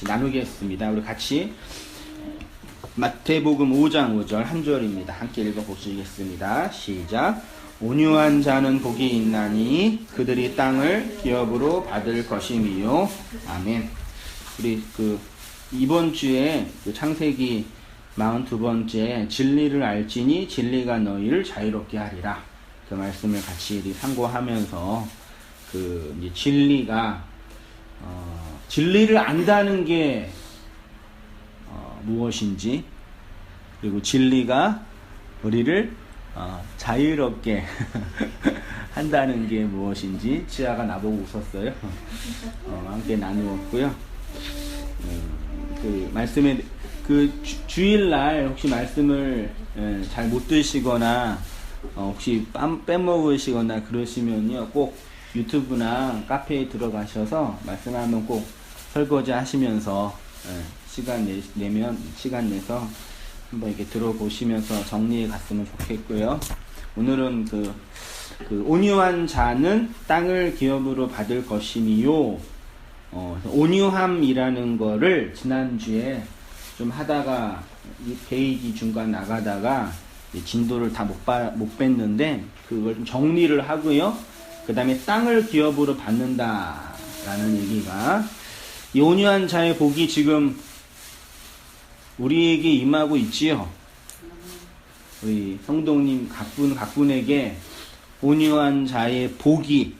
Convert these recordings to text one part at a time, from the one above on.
같이 나누겠습니다. 우리 같이 마태복음 5장 5절 한 절입니다. 함께 읽어보시겠습니다. 시작. 온유한 자는 복이 있나니 그들이 땅을 기업으로 받을 것임이요. 아멘. 우리 이번 주에 창세기 42번째 진리를 알지니 진리가 너희를 자유롭게 하리라. 그 말씀을 같이 상고하면서 이제 진리를 안다는 게 무엇인지, 그리고 진리가 우리를 자유롭게 한다는 게 무엇인지 치아가 나보고 웃었어요. 함께 나누었고요. 말씀에 주일날 혹시 말씀을 잘 못 들으시거나 혹시 빼먹으시거나 그러시면요, 꼭 유튜브나 카페에 들어가셔서 말씀 한번 꼭 설거지 하시면서 시간 내서 한번 이렇게 들어보시면서 정리해 갔으면 좋겠고요. 오늘은 온유한 자는 땅을 기업으로 받을 것이니요. 온유함이라는 거를 지난주에 좀 하다가 이 페이지 중간 나가다가 진도를 다 못 뺐는데 그걸 좀 정리를 하고요. 그 다음에 땅을 기업으로 받는다라는 얘기가, 이 온유한 자의 복이 지금 우리에게 임하고 있지요. 우리 성도님 각분에게 온유한 자의 복이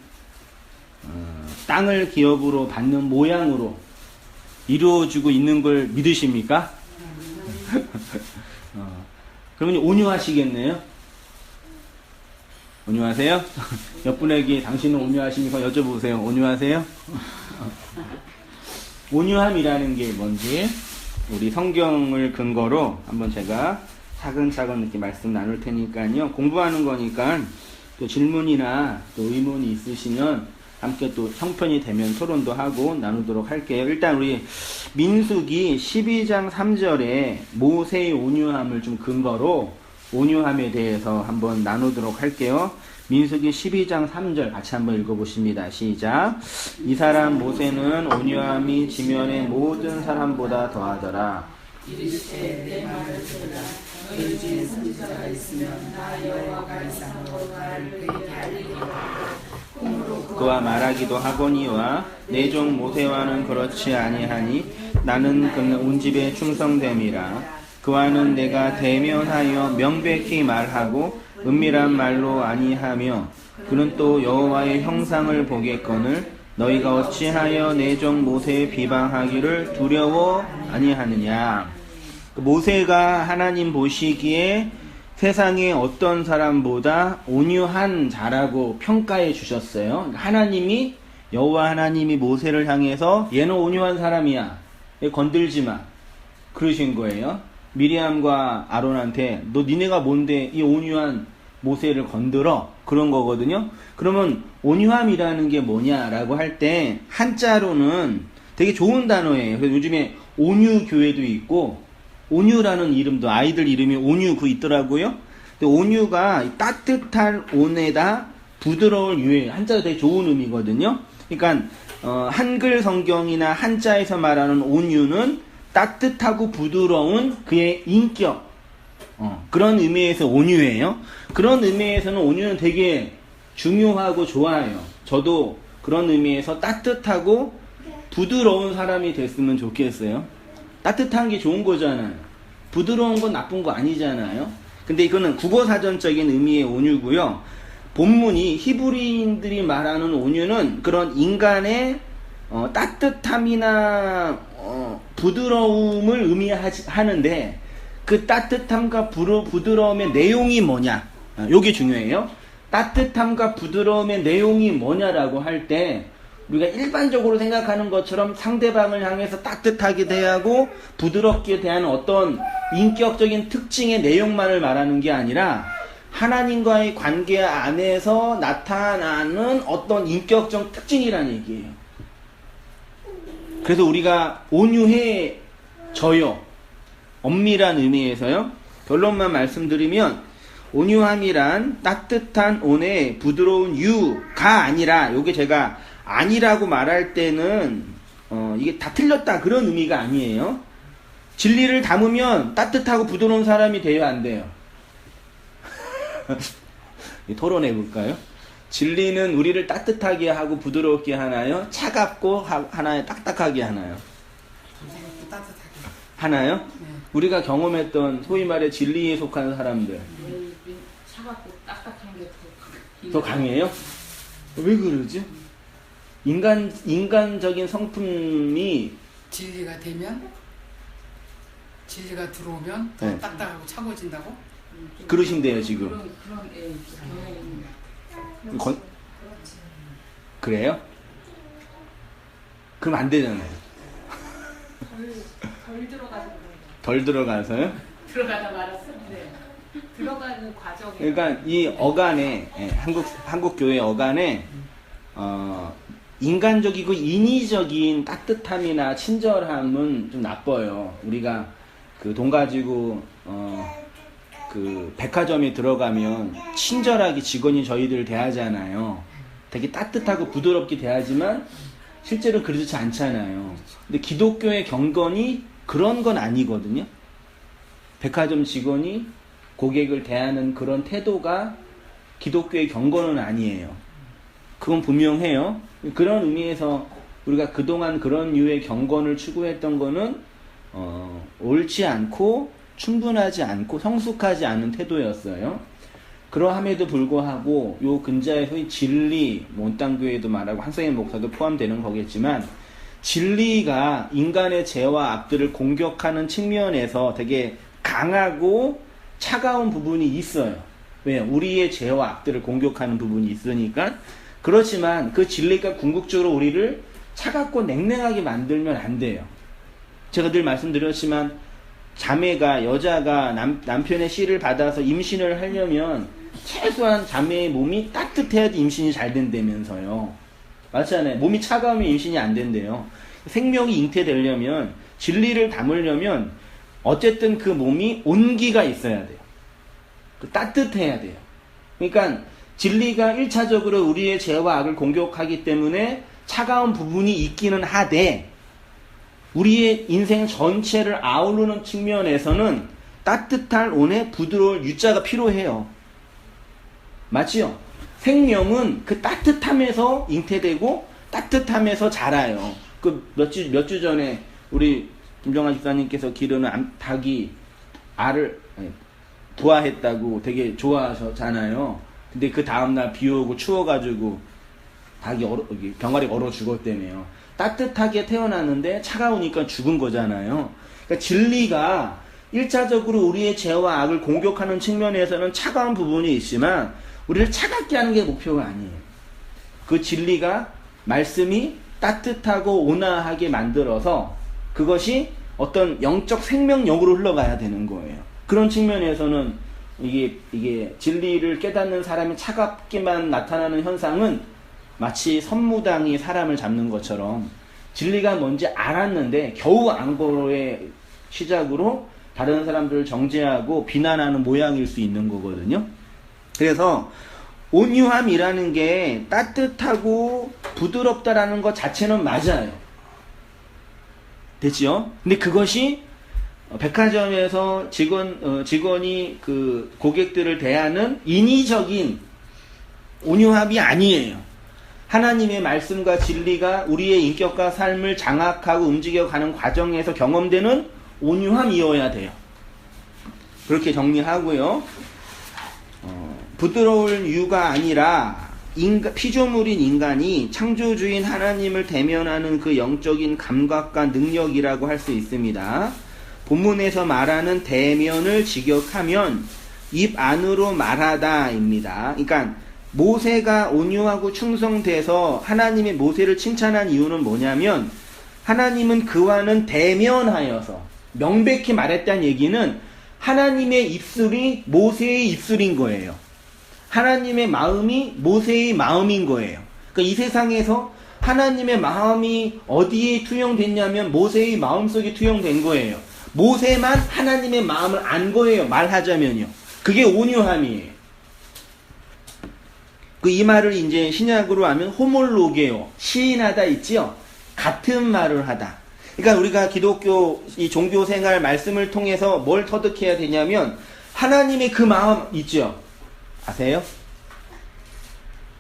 땅을 기업으로 받는 모양으로 이루어지고 있는 걸 믿으십니까? 그러면 온유하시겠네요? 온유하세요? 옆 분에게 당신은 온유하십니까? 여쭤보세요. 온유하세요? 온유함이라는 게 뭔지 우리 성경을 근거로 한번 제가 차근차근 이렇게 말씀 나눌 테니까요. 공부하는 거니까 또 질문이나 또 의문이 있으시면 함께 또 형편이 되면 토론도 하고 나누도록 할게요. 일단 우리 민수기 12장 3절에 모세의 온유함을 좀 근거로 온유함에 대해서 한번 나누도록 할게요. 민수기 12장 3절 같이 한번 읽어보십니다. 시작. 이 사람 모세는 온유함이 지면의 모든 사람보다 더하더라. 이르시되 내 말을 들으라. 너희 중에 선지자가 있으면 나 여호와가 이상으로 나를 그에게 알리리라. 그와 말하기도 하거니와 내 종 모세와는 그렇지 아니하니 나는 그는 온 집에 충성됨이라. 그와는 내가 대면하여 명백히 말하고 은밀한 말로 아니하며 그는 또 여호와의 형상을 보겠거늘 너희가 어찌하여 내 종 모세의 비방하기를 두려워 아니하느냐. 모세가 하나님 보시기에 세상의 어떤 사람보다 온유한 자라고 평가해 주셨어요. 하나님이, 여호와 하나님이 모세를 향해서 얘는 온유한 사람이야, 얘 건들지 마, 그러신 거예요. 미리암과 아론한테 너 니네가 뭔데 이 온유한 모세를 건들어, 그런 거거든요. 그러면 온유함이라는 게 뭐냐라고 할 때 한자로는 되게 좋은 단어예요. 그래서 요즘에 온유 교회도 있고 온유라는 이름도, 아이들 이름이 온유 있더라고요. 근데 온유가 따뜻한 온에다 부드러울 유에, 한자가 되게 좋은 의미거든요. 그러니까 한글 성경이나 한자에서 말하는 온유는 따뜻하고 부드러운 그의 인격, 그런 의미에서 온유예요. 그런 의미에서는 온유는 되게 중요하고 좋아요. 저도 그런 의미에서 따뜻하고 부드러운 사람이 됐으면 좋겠어요. 따뜻한 게 좋은 거잖아요. 부드러운 건 나쁜 거 아니잖아요. 근데 이거는 국어사전적인 의미의 온유고요. 본문이 히브리인들이 말하는 온유는 그런 인간의 따뜻함이나 부드러움을 의미하는데 그 따뜻함과 부드러움의 내용이 뭐냐, 요게 중요해요. 따뜻함과 부드러움의 내용이 뭐냐라고 할 때 우리가 일반적으로 생각하는 것처럼 상대방을 향해서 따뜻하게 대하고 부드럽게 대하는 어떤 인격적인 특징의 내용만을 말하는 게 아니라 하나님과의 관계 안에서 나타나는 어떤 인격적 특징이라는 얘기예요. 그래서 우리가 온유해져요. 엄밀한 의미에서요. 결론만 말씀드리면 온유함이란 따뜻한 온의 부드러운 유가 아니라, 요게 제가 아니라고 말할 때는 이게 다 틀렸다 그런 의미가 아니에요. 진리를 담으면 따뜻하고 부드러운 사람이 돼요, 안 돼요? 토론해 볼까요? 진리는 우리를 따뜻하게 하고 부드럽게 하나요? 차갑고 하나요? 딱딱하게 하나요? 따뜻하게. 하나요? 네. 우리가 경험했던 소위 말해 진리에 속한 사람들 차갑고 딱딱한 게 더 강해요? 왜 그러지? 인간적인 성품이 진리가 되면 진리가 들어오면 더 네. 딱딱하고 차가워진다고? 그러신대요 지금. 그런 경향이 그래요? 그럼 안 되잖아요. 덜 들어가서 그래요. 덜 들어가서요? 들어가다 말았어. 네. 들어가는 과정에. 그러니까 이 어간에 한국 교회 어간에 인간적이고 인위적인 따뜻함이나 친절함은 좀 나빠요. 우리가 그 돈 가지고 그 백화점에 들어가면 친절하게 직원이 저희들 대하잖아요. 되게 따뜻하고 부드럽게 대하지만 실제로 그렇지 않잖아요. 근데 기독교의 경건이 그런 건 아니거든요. 백화점 직원이 고객을 대하는 그런 태도가 기독교의 경건은 아니에요. 그건 분명해요. 그런 의미에서 우리가 그동안 그런 류의 경건을 추구했던 거는 옳지 않고 충분하지 않고 성숙하지 않은 태도였어요. 그러함에도 불구하고 요 근자에 소위 진리, 온땅교회도 말하고 한성인 목사도 포함되는 거겠지만 진리가 인간의 죄와 악들을 공격하는 측면에서 되게 강하고 차가운 부분이 있어요. 왜요? 우리의 죄와 악들을 공격하는 부분이 있으니까. 그렇지만 그 진리가 궁극적으로 우리를 차갑고 냉랭하게 만들면 안 돼요. 제가 늘 말씀드렸지만 자매가 여자가 남편의 씨를 받아서 임신을 하려면 최소한 자매의 몸이 따뜻해야지 임신이 잘 된다면서요. 맞잖아요. 몸이 차가우면 임신이 안 된대요. 생명이 잉태되려면 진리를 담으려면 어쨌든 그 몸이 온기가 있어야 돼요. 따뜻해야 돼요. 그러니까 진리가 1차적으로 우리의 죄와 악을 공격하기 때문에 차가운 부분이 있기는 하되 우리의 인생 전체를 아우르는 측면에서는 따뜻할 온에 부드러울 유자가 필요해요. 맞지요? 생명은 그 따뜻함에서 잉태되고 따뜻함에서 자라요. 그 몇 주 전에 우리 김정아 집사님께서 기르는 닭이 알을 부화했다고 되게 좋아하셨잖아요. 근데 그 다음날 비 오고 추워가지고 닭이 병아리가 얼어 죽었다며요. 따뜻하게 태어났는데 차가우니까 죽은 거잖아요. 그러니까 진리가 1차적으로 우리의 죄와 악을 공격하는 측면에서는 차가운 부분이 있지만 우리를 차갑게 하는 게 목표가 아니에요. 그 진리가 말씀이 따뜻하고 온화하게 만들어서 그것이 어떤 영적 생명력으로 흘러가야 되는 거예요. 그런 측면에서는 이게 진리를 깨닫는 사람이 차갑게만 나타나는 현상은 마치 선무당이 사람을 잡는 것처럼 진리가 뭔지 알았는데 겨우 안 거의 시작으로 다른 사람들을 정죄하고 비난하는 모양일 수 있는 거거든요. 그래서 온유함이라는 게 따뜻하고 부드럽다라는 것 자체는 맞아요. 됐죠? 근데 그것이 백화점에서 직원이 그 고객들을 대하는 인위적인 온유함이 아니에요. 하나님의 말씀과 진리가 우리의 인격과 삶을 장악하고 움직여가는 과정에서 경험되는 온유함이어야 돼요. 그렇게 정리하고요. 부드러울 이유가 아니라 피조물인 인간이 창조주인 하나님을 대면하는 그 영적인 감각과 능력이라고 할 수 있습니다. 본문에서 말하는 대면을 직역하면 입 안으로 말하다입니다. 그러니까 모세가 온유하고 충성돼서 하나님의 모세를 칭찬한 이유는 뭐냐면 하나님은 그와는 대면하여서 명백히 말했다는 얘기는 하나님의 입술이 모세의 입술인 거예요. 하나님의 마음이 모세의 마음인 거예요. 그러니까 이 세상에서 하나님의 마음이 어디에 투영됐냐면 모세의 마음속에 투영된 거예요. 모세만 하나님의 마음을 안 거예요. 말하자면요. 그게 온유함이에요. 이 말을 이제 신약으로 하면 호몰로게요. 시인하다 있지요. 같은 말을 하다. 그러니까 우리가 기독교 이 종교 생활 말씀을 통해서 뭘 터득해야 되냐면 하나님의 그 마음 있죠? 아세요?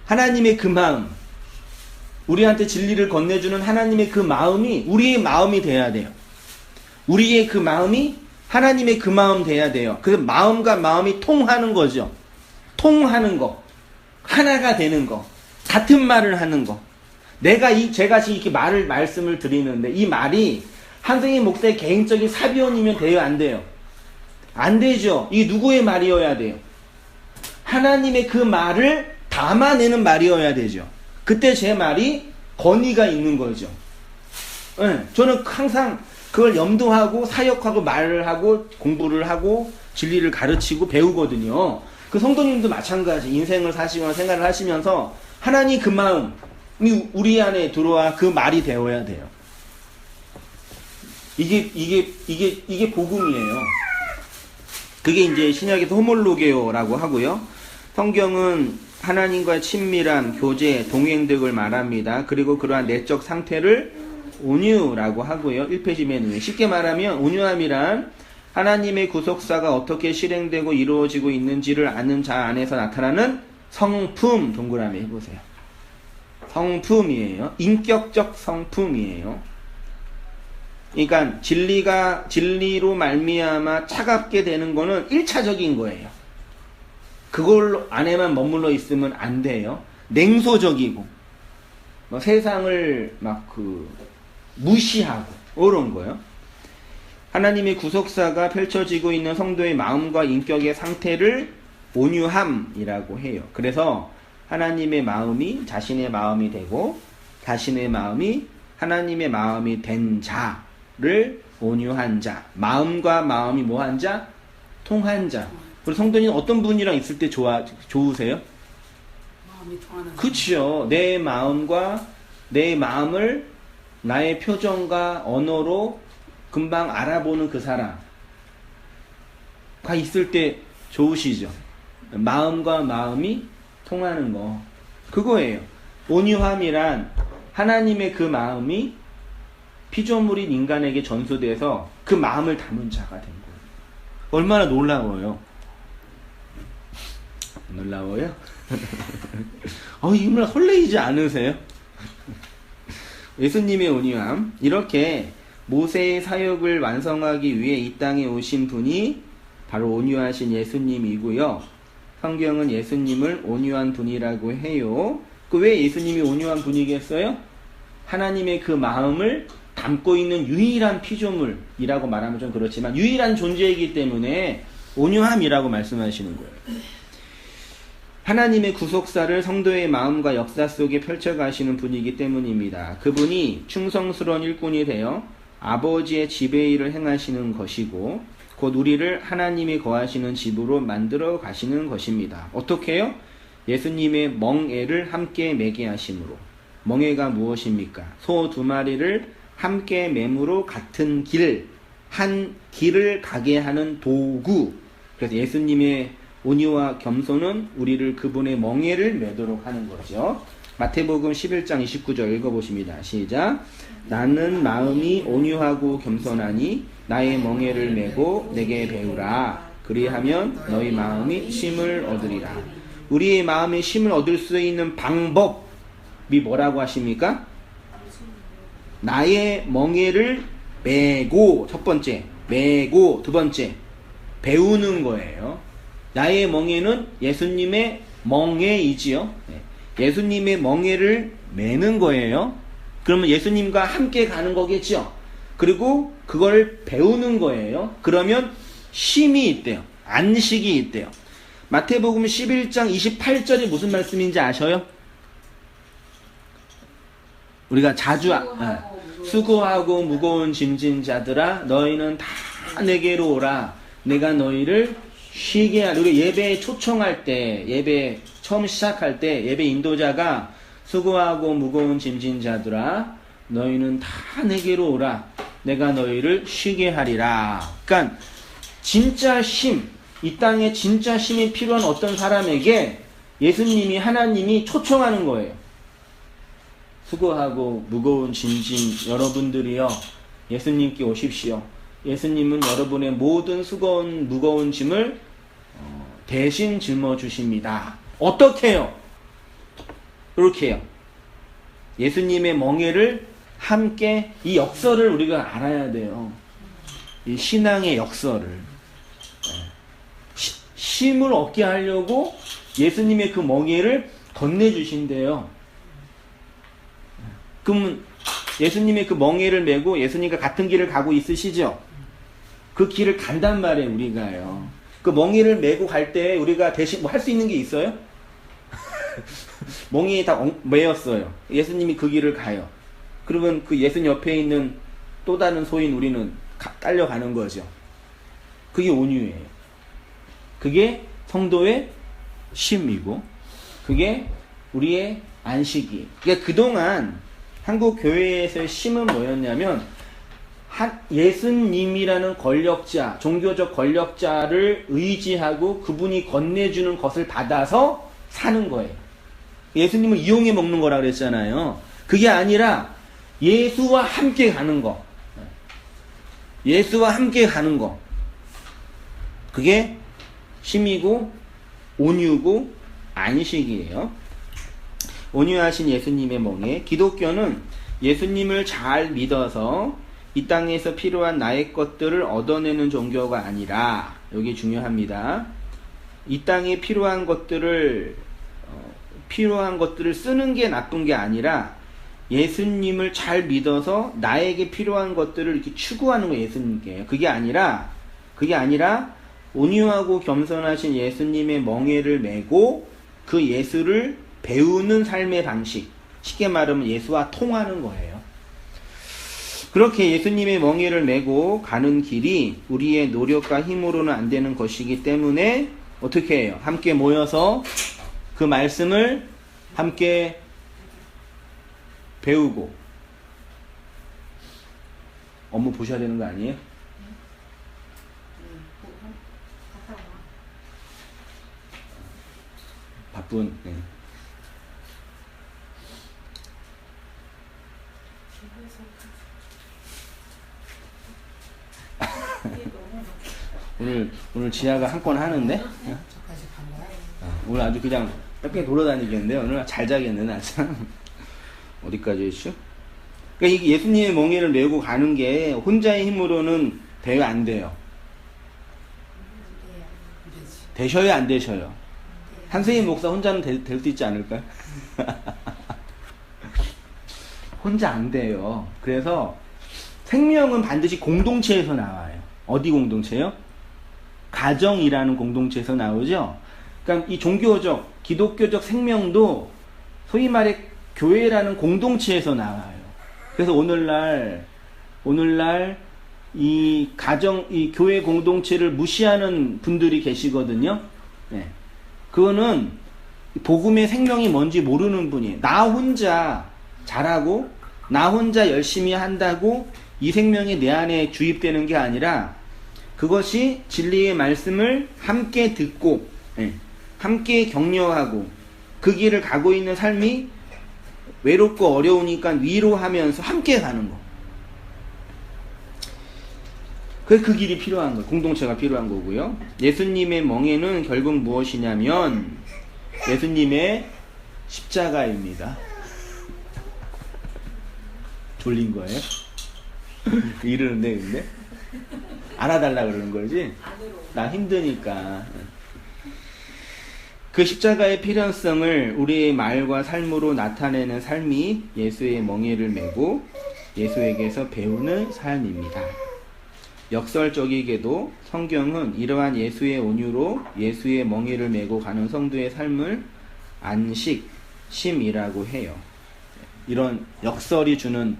하나님의 그 마음, 우리한테 진리를 건네주는 하나님의 그 마음이 우리의 마음이 돼야 돼요. 우리의 그 마음이 하나님의 그 마음 돼야 돼요. 그 마음과 마음이 통하는 거죠. 통하는 거, 하나가 되는 거, 같은 말을 하는 거. 제가 지금 이렇게 말씀을 드리는데 이 말이 한승희 목사의 개인적인 사비원이면 돼요, 안 돼요? 안 되죠. 이게 누구의 말이어야 돼요? 하나님의 그 말을 담아내는 말이어야 되죠. 그때 제 말이 권위가 있는 거죠. 네, 저는 항상 그걸 염두하고 사역하고 말을 하고 공부를 하고 진리를 가르치고 배우거든요. 그 성도님도 마찬가지. 인생을 사시거나 생활을 하시면서 하나님 그 마음이 우리 안에 들어와 그 말이 되어야 돼요. 이게 복음이에요. 그게 이제 신약에서 호몰로게오라고 하고요. 성경은 하나님과 친밀한 교제, 동행 등을 말합니다. 그리고 그러한 내적 상태를 온유라고 하고요. 1페이지 맨 위에. 쉽게 말하면 온유함이란 하나님의 구속사가 어떻게 실행되고 이루어지고 있는지를 아는 자 안에서 나타나는 성품, 동그라미 해보세요. 성품이에요. 인격적 성품이에요. 그러니까 진리로 말미암아 차갑게 되는 거는 1차적인 거예요. 그걸 안에만 머물러 있으면 안 돼요. 냉소적이고 세상을 무시하고 이런 거예요. 하나님의 구속사가 펼쳐지고 있는 성도의 마음과 인격의 상태를 온유함이라고 해요. 그래서 하나님의 마음이 자신의 마음이 되고 자신의 마음이 하나님의 마음이 된 자를 온유한 자, 마음과 마음이 뭐한 자? 통한 자. 우리 성도님 어떤 분이랑 있을 때 좋으세요? 마음이 통하는. 그렇죠. 내 마음과 내 마음을 나의 표정과 언어로 금방 알아보는 그 사람과 있을 때 좋으시죠. 마음과 마음이 통하는 거. 그거예요. 온유함이란 하나님의 그 마음이 피조물인 인간에게 전수돼서 그 마음을 담은 자가 된 거예요. 얼마나 놀라워요. 놀라워요? 정말 설레이지 않으세요? 예수님의 온유함. 이렇게 모세의 사역을 완성하기 위해 이 땅에 오신 분이 바로 온유하신 예수님이고요. 성경은 예수님을 온유한 분이라고 해요. 왜 예수님이 온유한 분이겠어요? 하나님의 그 마음을 담고 있는 유일한 피조물이라고 말하면 좀 그렇지만 유일한 존재이기 때문에 온유함이라고 말씀하시는 거예요. 하나님의 구속사를 성도의 마음과 역사 속에 펼쳐가시는 분이기 때문입니다. 그분이 충성스러운 일꾼이 되어 아버지의 지배일을 행하시는 것이고 곧 우리를 하나님이 거하시는 집으로 만들어 가시는 것입니다. 어떻게 해요? 예수님의 멍에를 함께 매게 하심으로. 멍에가 무엇입니까? 소 2마리를 함께 매므로 같은 한 길을 가게 하는 도구. 그래서 예수님의 온유와 겸손은 우리를 그분의 멍에를 매도록 하는 거죠. 마태복음 11장 29절 읽어보십니다. 시작. 나는 마음이 온유하고 겸손하니 나의 멍에를 메고 내게 배우라. 그리하면 너희 마음이 쉼을 얻으리라. 우리의 마음이 쉼을 얻을 수 있는 방법이 뭐라고 하십니까? 나의 멍에를 메고, 첫 번째, 메고, 두 번째, 배우는 거예요. 나의 멍에는 예수님의 멍에이지요. 예수님의 멍에를 매는 거예요. 그러면 예수님과 함께 가는 거겠죠. 그리고 그걸 배우는 거예요. 그러면 쉼이 있대요. 안식이 있대요. 마태복음 11장 28절이 무슨 말씀인지 아셔요? 우리가 자주 수고하고 무거운 짐진 자들아 너희는 다 내게로 오라. 내가 너희를 쉬게 하라. 우리 예배에 초청할 때, 예배 처음 시작할 때 예배 인도자가 수고하고 무거운 짐진 자들아 너희는 다 내게로 오라. 내가 너희를 쉬게 하리라. 그러니까 진짜 쉼, 이 땅에 진짜 쉼이 필요한 어떤 사람에게 예수님이, 하나님이 초청하는 거예요. 수고하고 무거운 짐진 여러분들이여 예수님께 오십시오. 예수님은 여러분의 모든 수고운 무거운 짐을 대신 짊어주십니다. 어떻게 해요? 이렇게 해요. 예수님의 멍에를 함께, 이 역설을 우리가 알아야 돼요. 이 신앙의 역설을. 힘을 얻게 하려고 예수님의 그 멍에를 건네주신대요. 그러면 예수님의 그 멍에를 메고 예수님과 같은 길을 가고 있으시죠? 그 길을 간단 말이에요, 우리가요. 그 멍에를 메고 갈 때 우리가 대신 뭐 할 수 있는 게 있어요? 멍에에 다 메였어요. 예수님이 그 길을 가요. 그러면 그 예수님 옆에 있는 또 다른 소인 우리는 딸려가는 거죠. 그게 온유예요. 그게 성도의 쉼이고, 그게 우리의 안식이. 그러니까 그동안 한국 교회에서의 쉼은 뭐였냐면, 예수님이라는 권력자, 종교적 권력자를 의지하고 그분이 건네주는 것을 받아서 사는 거예요. 예수님을 이용해 먹는 거라 그랬잖아요. 그게 아니라 예수와 함께 가는 거. 예수와 함께 가는 거. 그게 쉼이고 온유고 안식이에요. 온유하신 예수님의 멍에, 기독교는 예수님을 잘 믿어서 이 땅에서 필요한 나의 것들을 얻어내는 종교가 아니라, 여기 중요합니다. 이 땅에 필요한 것들을 쓰는 게 나쁜 게 아니라 예수님을 잘 믿어서 나에게 필요한 것들을 이렇게 추구하는 거, 예수님께. 그게 아니라 온유하고 겸손하신 예수님의 멍에를 메고 그 예수를 배우는 삶의 방식. 쉽게 말하면 예수와 통하는 거예요. 그렇게 예수님의 멍에를 메고 가는 길이 우리의 노력과 힘으로는 안 되는 것이기 때문에 어떻게 해요? 함께 모여서 그 말씀을 함께 배우고. 업무 보셔야 되는 거 아니에요? 바쁜. 네. 오늘 지아가 한 건 하는데? 오늘 아주 그냥 뺑뺑 돌아다니겠는데? 오늘 잘 자겠네, 나 참. 어디까지 했죠? 그러니까 이게 예수님의 멍에를 메고 가는 게 혼자의 힘으로는 안 돼요. 되셔야 안 되셔요. 한세인 목사 혼자는 될 수 있지 않을까요? 혼자 안 돼요. 그래서 생명은 반드시 공동체에서 나와요. 어디 공동체요? 가정이라는 공동체에서 나오죠. 그러니까 이 종교적, 기독교적 생명도 소위 말해 교회라는 공동체에서 나와요. 그래서 오늘날 이 교회 공동체를 무시하는 분들이 계시거든요. 네. 그거는 복음의 생명이 뭔지 모르는 분이에요. 나 혼자 잘하고 나 혼자 열심히 한다고 이 생명이 내 안에 주입되는 게 아니라, 그것이 진리의 말씀을 함께 듣고 함께 격려하고 그 길을 가고 있는 삶이 외롭고 어려우니까 위로하면서 함께 가는 거. 그 길이 필요한 거예요. 공동체가 필요한 거고요. 예수님의 멍에는 결국 무엇이냐면 예수님의 십자가입니다. 졸린 거예요? 이러는데 근데? 알아달라 그러는 거지? 나 힘드니까. 그 십자가의 필연성을 우리의 말과 삶으로 나타내는 삶이 예수의 멍에를 메고 예수에게서 배우는 삶입니다. 역설적이게도 성경은 이러한 예수의 온유로 예수의 멍에를 메고 가는 성도의 삶을 안식, 쉼이라고 해요. 이런 역설이 주는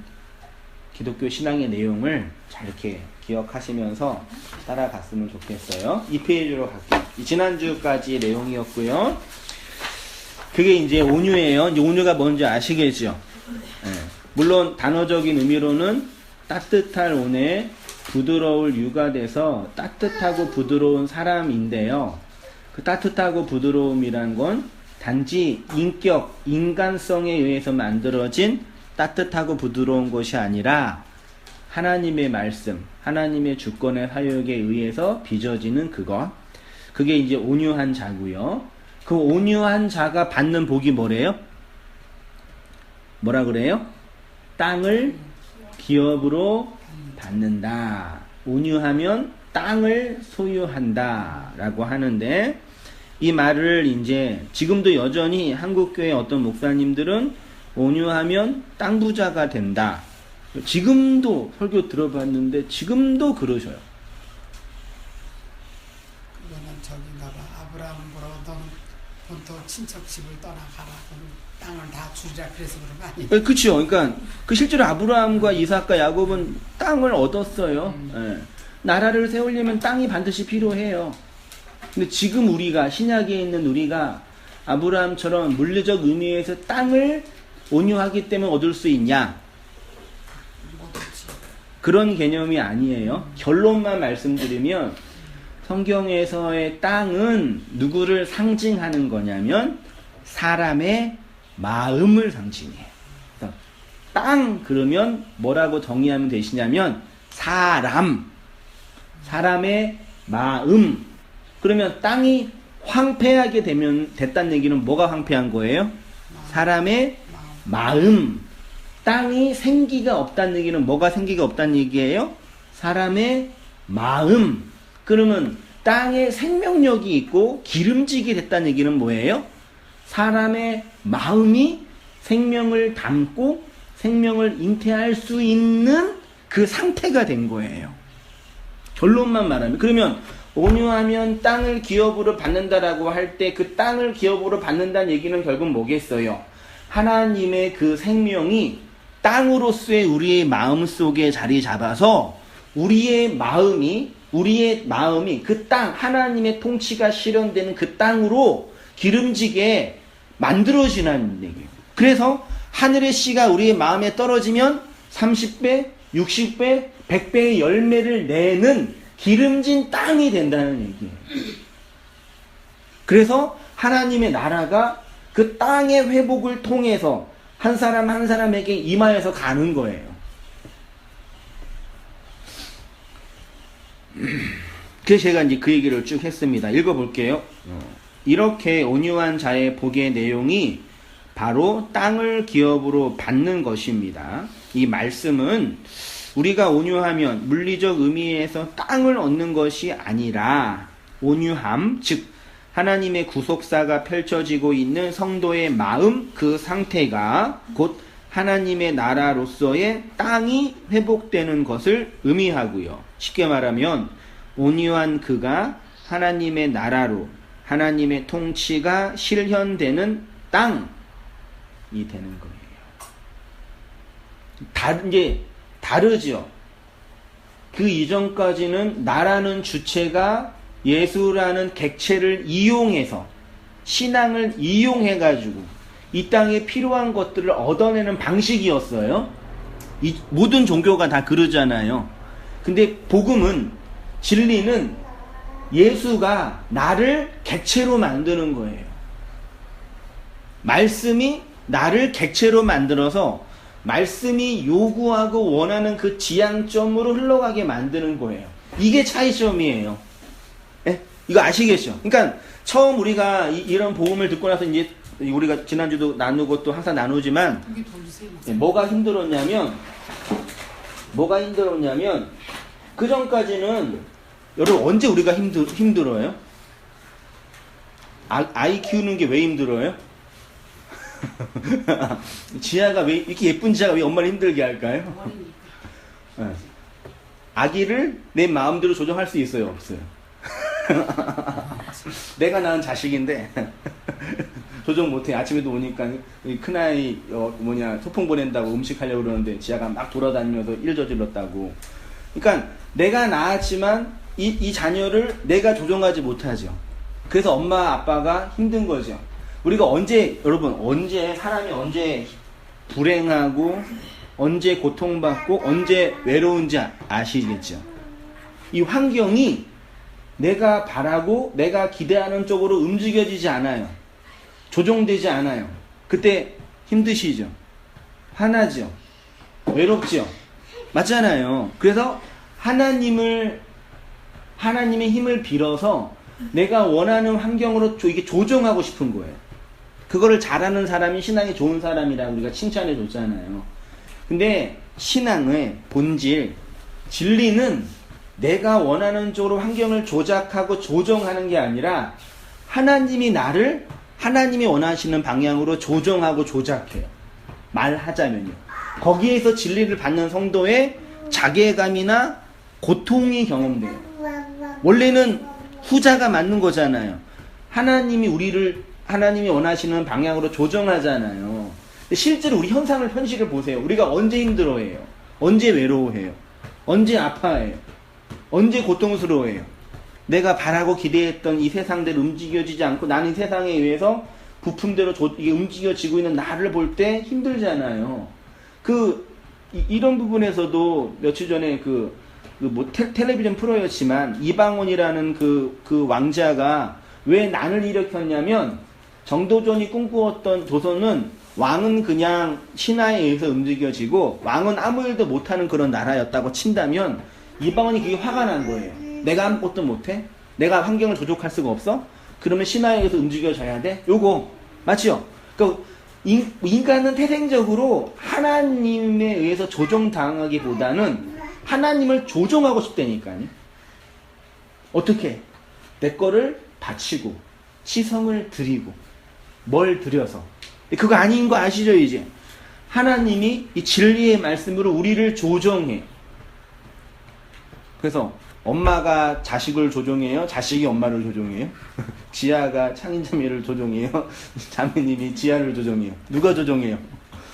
기독교 신앙의 내용을 잘 이렇게 기억하시면서 따라갔으면 좋겠어요. 2페이지로 갈게요. 지난주까지의 내용이었고요. 그게 이제 온유예요. 이제 온유가 뭔지 아시겠죠? 네. 물론 단어적인 의미로는 따뜻할 온에 부드러울 유가 돼서 따뜻하고 부드러운 사람인데요. 그 따뜻하고 부드러움이란 건 단지 인간성에 의해서 만들어진 따뜻하고 부드러운 것이 아니라 하나님의 말씀, 하나님의 주권의 사역에 의해서 빚어지는 그것. 그게 이제 온유한 자고요. 그 온유한 자가 받는 복이 뭐래요? 뭐라 그래요? 땅을 기업으로 받는다. 온유하면 땅을 소유한다 라고 하는데, 이 말을 이제 지금도 여전히 한국교회 어떤 목사님들은 온유하면 땅 부자가 된다. 지금도 설교 들어봤는데 지금도 그러셔요. 그거는 저긴가 봐. 아브라함 보러 너는 본토 친척 집을 떠나가라. 그럼 땅을 다 주리라 그래서 그런 거 아니에요? 그렇죠. 그러니까 그 실제로 아브라함과 이삭과 야곱은 땅을 얻었어요. 예. 나라를 세우려면 땅이 반드시 필요해요. 근데 지금 우리가 신약에 있는 우리가 아브라함처럼 물리적 의미에서 땅을 온유하기 때문에 얻을 수 있냐? 못했지. 그런 개념이 아니에요. 결론만 말씀드리면 성경에서의 땅은 누구를 상징하는 거냐면 사람의 마음을 상징해요. 그래서 땅 그러면 뭐라고 정의하면 되시냐면 사람의 마음. 그러면 땅이 황폐하게 됐다는 얘기는 뭐가 황폐한 거예요? 사람의 마음. 땅이 생기가 없다는 얘기는 뭐가 생기가 없다는 얘기예요? 사람의 마음. 그러면 땅에 생명력이 있고 기름지게 됐다는 얘기는 뭐예요? 사람의 마음이 생명을 담고 생명을 잉태할 수 있는 그 상태가 된 거예요. 결론만 말하면. 그러면 온유하면 땅을 기업으로 받는다라고 할 때 그 땅을 기업으로 받는다는 얘기는 결국 뭐겠어요? 하나님의 그 생명이 땅으로서의 우리의 마음 속에 자리 잡아서 우리의 마음이 그 땅, 하나님의 통치가 실현되는 그 땅으로 기름지게 만들어지는 얘기예요. 그래서 하늘의 씨가 우리의 마음에 떨어지면 30배, 60배, 100배의 열매를 내는 기름진 땅이 된다는 얘기예요. 그래서 하나님의 나라가 그 땅의 회복을 통해서 한 사람 한 사람에게 임하여서 가는 거예요. 그래서 제가 이제 그 얘기를 쭉 했습니다. 읽어볼게요. 이렇게 온유한 자의 복의 내용이 바로 땅을 기업으로 받는 것입니다. 이 말씀은 우리가 온유하면 물리적 의미에서 땅을 얻는 것이 아니라 온유함, 즉 하나님의 구속사가 펼쳐지고 있는 성도의 마음, 그 상태가 곧 하나님의 나라로서의 땅이 회복되는 것을 의미하고요. 쉽게 말하면 온유한 그가 하나님의 나라로 하나님의 통치가 실현되는 땅이 되는 거예요. 이제 다르죠. 그 이전까지는 나라는 주체가 예수라는 객체를 이용해서 신앙을 이용해가지고 이 땅에 필요한 것들을 얻어내는 방식이었어요. 모든 종교가 다 그러잖아요. 근데 복음은, 진리는 예수가 나를 객체로 만드는 거예요. 말씀이 나를 객체로 만들어서 말씀이 요구하고 원하는 그 지향점으로 흘러가게 만드는 거예요. 이게 차이점이에요. 네? 이거 아시겠죠? 그러니까 처음 우리가 이런 복음을 듣고 나서 이제 우리가 지난주도 나누고 또 항상 나누지만 뭐가 힘들었냐면 그 전까지는 여러분 언제 우리가 힘들어요? 아이 키우는 게 왜 힘들어요? 지아가 왜 이렇게 예쁜 지아가 왜 엄마를 힘들게 할까요? 네. 아기를 내 마음대로 조정할 수 있어요, 없어요? 내가 낳은 자식인데 조정 못해. 아침에도 오니까 큰아이 소풍 보낸다고 음식 하려고 그러는데 지아가 막 돌아다니면서 일 저질렀다고. 그러니까 내가 낳았지만 이 자녀를 내가 조정하지 못하죠. 그래서 엄마 아빠가 힘든 거죠. 우리가 사람이 언제 불행하고 언제 고통받고 언제 외로운지 아시겠죠? 이 환경이 내가 바라고 내가 기대하는 쪽으로 움직여지지 않아요. 조정되지 않아요. 그때 힘드시죠? 화나죠. 외롭죠. 맞잖아요. 그래서 하나님의 힘을 빌어서 내가 원하는 환경으로 이게 조정하고 싶은 거예요. 그거를 잘하는 사람이 신앙이 좋은 사람이라고 우리가 칭찬해 줬잖아요. 근데 신앙의 본질, 진리는 내가 원하는 쪽으로 환경을 조작하고 조정하는 게 아니라 하나님이 나를 하나님이 원하시는 방향으로 조정하고 조작해요. 말하자면요. 거기에서 진리를 받는 성도의 자괴감이나 고통이 경험돼요. 원래는 후자가 맞는 거잖아요. 하나님이 원하시는 방향으로 조정하잖아요. 근데 실제로 우리 현실을 보세요. 우리가 언제 힘들어해요? 언제 외로워해요? 언제 아파해요? 언제 고통스러워해요? 내가 바라고 기대했던 이 세상대로 움직여지지 않고 나는 이 세상에 의해서 부품대로 이게 움직여지고 있는 나를 볼 때 힘들잖아요. 이런 부분에서도 며칠 전에 텔레비전 프로였지만 이방원이라는 그 왕자가 왜 난을 일으켰냐면 정도전이 꿈꾸었던 조선은 왕은 그냥 신하에 의해서 움직여지고 왕은 아무 일도 못하는 그런 나라였다고 친다면 이방원이 그게 화가 난 거예요. 내가 아무것도 못해? 내가 환경을 조종할 수가 없어? 그러면 신하에 의해서 움직여져야 돼? 요거 맞죠? 그러니까 인간은 태생적으로 하나님에 의해서 조종당하기보다는 하나님을 조종하고 싶다니까요. 어떻게? 내 거를 바치고 시성을 드리고 뭘 드려서 그거 아닌 거 아시죠 이제? 하나님이 이 진리의 말씀으로 우리를 조정해. 그래서 엄마가 자식을 조종해요? 자식이 엄마를 조종해요? 지아가 창인자매를 조종해요? 자매님이 지아를 조종해요? 누가 조종해요?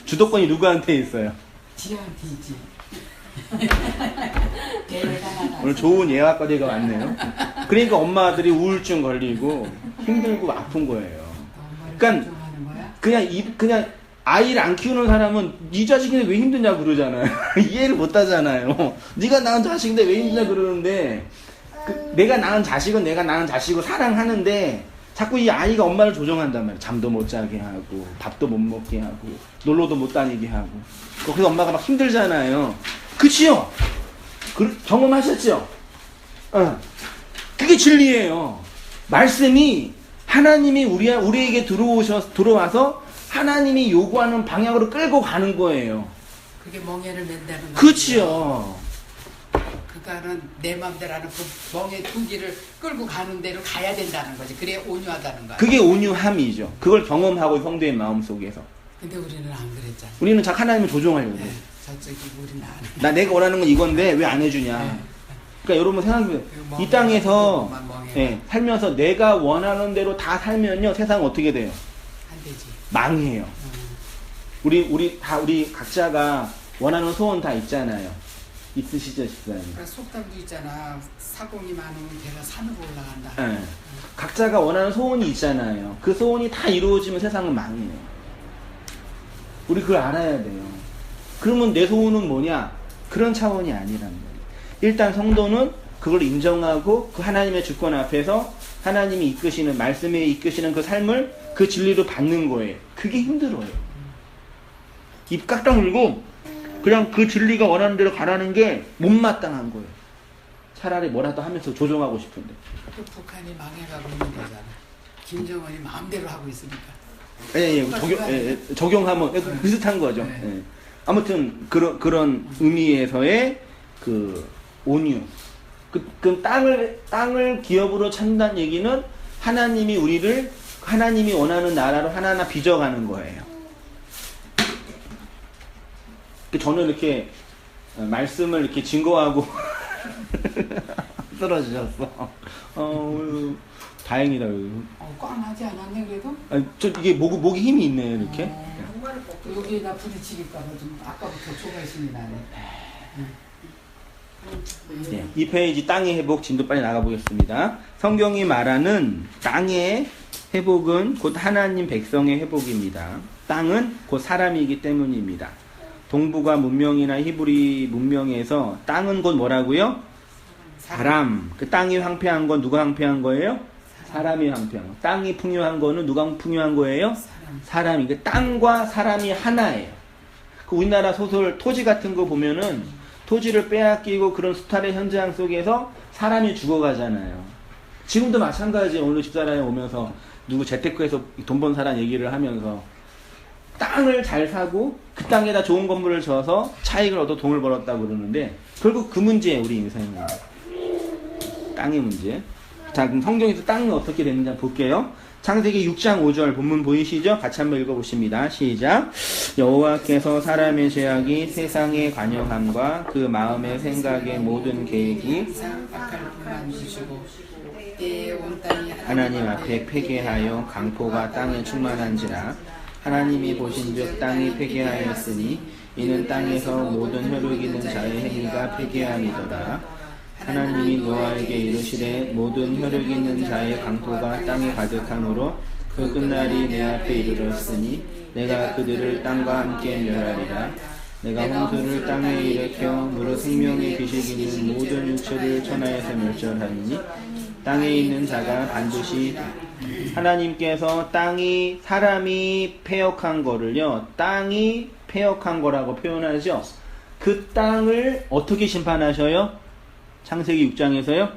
주도권이 누구한테 있어요? 지한테 있지. 오늘 좋은 예화거리가 왔네요. 그러니까 엄마들이 우울증 걸리고 힘들고 아픈 거예요. 그러니까 그냥 아이를 안 키우는 사람은 네 자식인데 왜 힘드냐 그러잖아요. 이해를 못 하잖아요. 네가 낳은 자식인데 왜 힘드냐 그러는데 내가 낳은 자식은 내가 낳은 자식을 사랑하는데 자꾸 이 아이가 엄마를 조종한단 말이에요. 잠도 못 자게 하고 밥도 못 먹게 하고 놀러도 못 다니게 하고 그래서 엄마가 막 힘들잖아요. 그치요? 경험하셨죠? 그게 진리예요. 말씀이 하나님이 우리에게 들어와서 하나님이 요구하는 방향으로 끌고 가는 거예요. 그게 멍에를 맨다는 거죠. 그치요. 그러니까는 내 마음대로 하는 그 멍에 두 길을 끌고 가는 대로 가야 된다는 거지. 그래 온유하다는 거야. 그게 온유함이죠. 그걸 경험하고 성도의 마음 속에서. 근데 우리는 안 그랬잖아. 우리는 자꾸 하나님을 조종하려고 해. 네, 저쪽이 우리는 안 해. 나 내가 원하는 건 이건데 왜 안 해주냐. 네. 그러니까 여러분 생각해보세요. 이 땅에서 살면서 내가 원하는 대로 다 살면요 세상 어떻게 돼요? 안 되지. 망해요. 우리 각자가 원하는 소원 다 있잖아요. 있으시죠, 집사님? 그러니까 속담도 있잖아. 사공이 많으면 걔가 산으로 올라간다. 네. 각자가 원하는 소원이 있잖아요. 그 소원이 다 이루어지면 세상은 망해요. 우리 그걸 알아야 돼요. 그러면 내 소원은 뭐냐? 그런 차원이 아니란 말이에요. 일단 성도는 그걸 인정하고 그 하나님의 주권 앞에서 하나님이 이끄시는 말씀에 이끄시는 그 삶을 그 진리로 받는 거예요. 그게 힘들어요. 입 깍딱 물고 그냥 그 진리가 원하는 대로 가라는 게 못마땅한 거예요. 차라리 뭐라도 하면서 조종하고 싶은데. 그 북한이 망해가고 있는 거잖아. 김정은이 마음대로 하고 있으니까. 적용하면 비슷한 거죠. 네. 예. 아무튼 그런 의미에서의 그 온유. 그 땅을 기업으로 찾는다는 얘기는 하나님이 원하는 나라로 하나하나 빚어가는 거예요. 저는 이렇게 말씀을 이렇게 증거하고 쓰러지셨어. 다행이다. 꽝하지 않았네 그래도? 이게 목이 힘이 있네 이렇게. 여기에다 부딪히니까 좀 아까부터 조바심이 나네. 네, 이 페이지 땅의 회복 진도 빨리 나가보겠습니다. 성경이 말하는 땅의 회복은 곧 하나님 백성의 회복입니다. 땅은 곧 사람이기 때문입니다. 동북아 문명이나 히브리 문명에서 땅은 곧 뭐라고요? 사람. 그 땅이 황폐한 건 누가 황폐한 거예요? 사람이 황폐한 거. 땅이 풍요한 거는 누가 풍요한 거예요? 사람이. 그 땅과 사람이 하나예요. 그 우리나라 소설 토지 같은 거 보면은 토지를 빼앗기고 그런 수탈의 현장 속에서 사람이 죽어가잖아요. 지금도 마찬가지예요. 오늘 집사람이 오면서 누구 재테크에서 돈 번 사람 얘기를 하면서 땅을 잘 사고 그 땅에다 좋은 건물을 지어서 차익을 얻어 돈을 벌었다고 그러는데 결국 그 문제예요. 우리 인생은. 땅의 문제. 자, 그럼 성경에서 땅은 어떻게 되는지 한번 볼게요. 창세기 6장 5절 본문 보이시죠? 같이 한번 읽어보십니다. 시작. 여호와께서 사람의 죄악이 세상에 관영함과 그 마음의 생각의 모든 계획이 악할 뿐만 주시고 때에 온 땅이 하나님 앞에 폐괴하여 강포가 땅에 충만한지라. 하나님이 보신즉 땅이 폐괴하였으니 이는 땅에서 모든 혈육 있는 자의 행위가 폐괴함이더라. 하나님이 노아에게 이르시되 모든 혈육 있는 자의 강포가 땅에 가득함으로 그 끝날이 내 앞에 이르렀으니 내가 그들을 땅과 함께 멸하리라. 내가 홍수를 땅에 일으켜 무릇 생명의 기식 있는 모든 육체를 천하에서 멸절하니 땅에 있는 자가 반드시 하나님께서 땅이 사람이 패역한 거를요 땅이 패역한 거라고 표현하죠. 그 땅을 어떻게 심판하셔요? 창세기 6장에서요?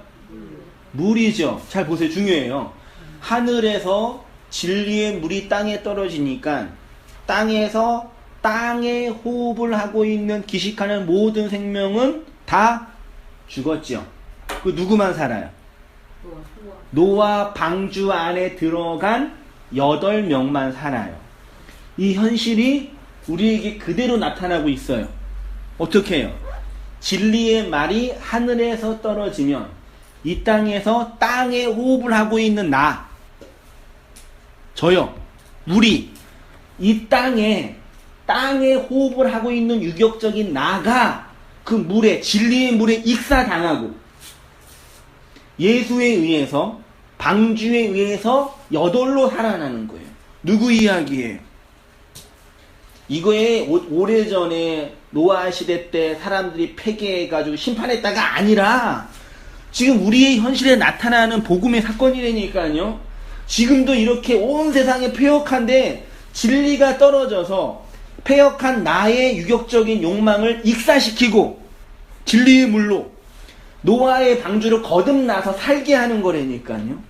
물이죠. 잘 보세요. 중요해요. 하늘에서 진리의 물이 땅에 떨어지니까 땅에서 땅에 호흡을 하고 있는 기식하는 모든 생명은 다 죽었죠. 그 누구만 살아요? 노아 방주 안에 들어간 8명만 살아요. 이 현실이 우리에게 그대로 나타나고 있어요. 어떻게 해요? 진리의 말이 하늘에서 떨어지면 이 땅에서 땅에 호흡을 하고 있는 나, 저요, 우리, 이 땅에 호흡을 하고 있는 유격적인 나가 그 물에, 진리의 물에 익사당하고 예수에 의해서, 방주에 의해서 8로 살아나는 거예요. 누구 이야기예요? 이거에 오래전에 노아 시대 때 사람들이 폐괴해가지고 심판했다가 아니라 지금 우리의 현실에 나타나는 복음의 사건이라니까요. 지금도 이렇게 온 세상에 패역한데 진리가 떨어져서 패역한 나의 유격적인 욕망을 익사시키고 진리의 물로 노아의 방주를 거듭나서 살게 하는 거라니까요.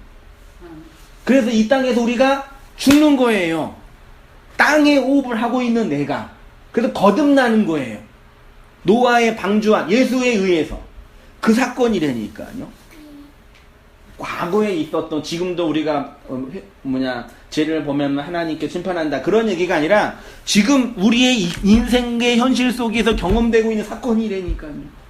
그래서 이 땅에서 우리가 죽는 거예요. 땅에 호흡을 하고 있는 내가. 그래서 거듭나는 거예요. 노아의 방주한 예수에 의해서. 그 사건이라니까요. 과거에 있었던, 지금도 우리가 죄를 보면 하나님께 심판한다 그런 얘기가 아니라 지금 우리의 인생의 현실 속에서 경험되고 있는 사건이라니까요.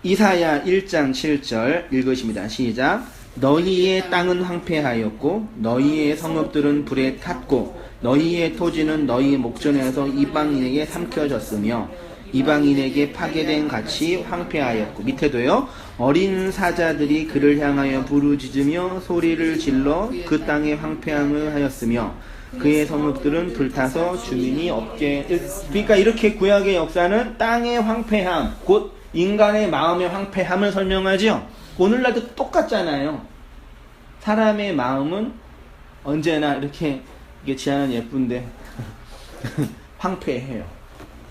이사야 1장 7절 읽으십니다. 시작. 너희의 땅은 황폐하였고 너희의 성읍들은 불에 탔고 너희의 토지는 너희 목전에서 이방인에게 삼켜졌으며 이방인에게 파괴된 같이 황폐하였고, 밑에도요. 어린 사자들이 그를 향하여 부르짖으며 소리를 질러 그 땅의 황폐함을 하였으며 그의 성읍들은 불타서 주민이 없게. 그러니까 이렇게 구약의 역사는 땅의 황폐함, 곧 인간의 마음의 황폐함을 설명하죠. 오늘날도 똑같잖아요. 사람의 마음은 언제나 이렇게 지하는 예쁜데 황폐해요.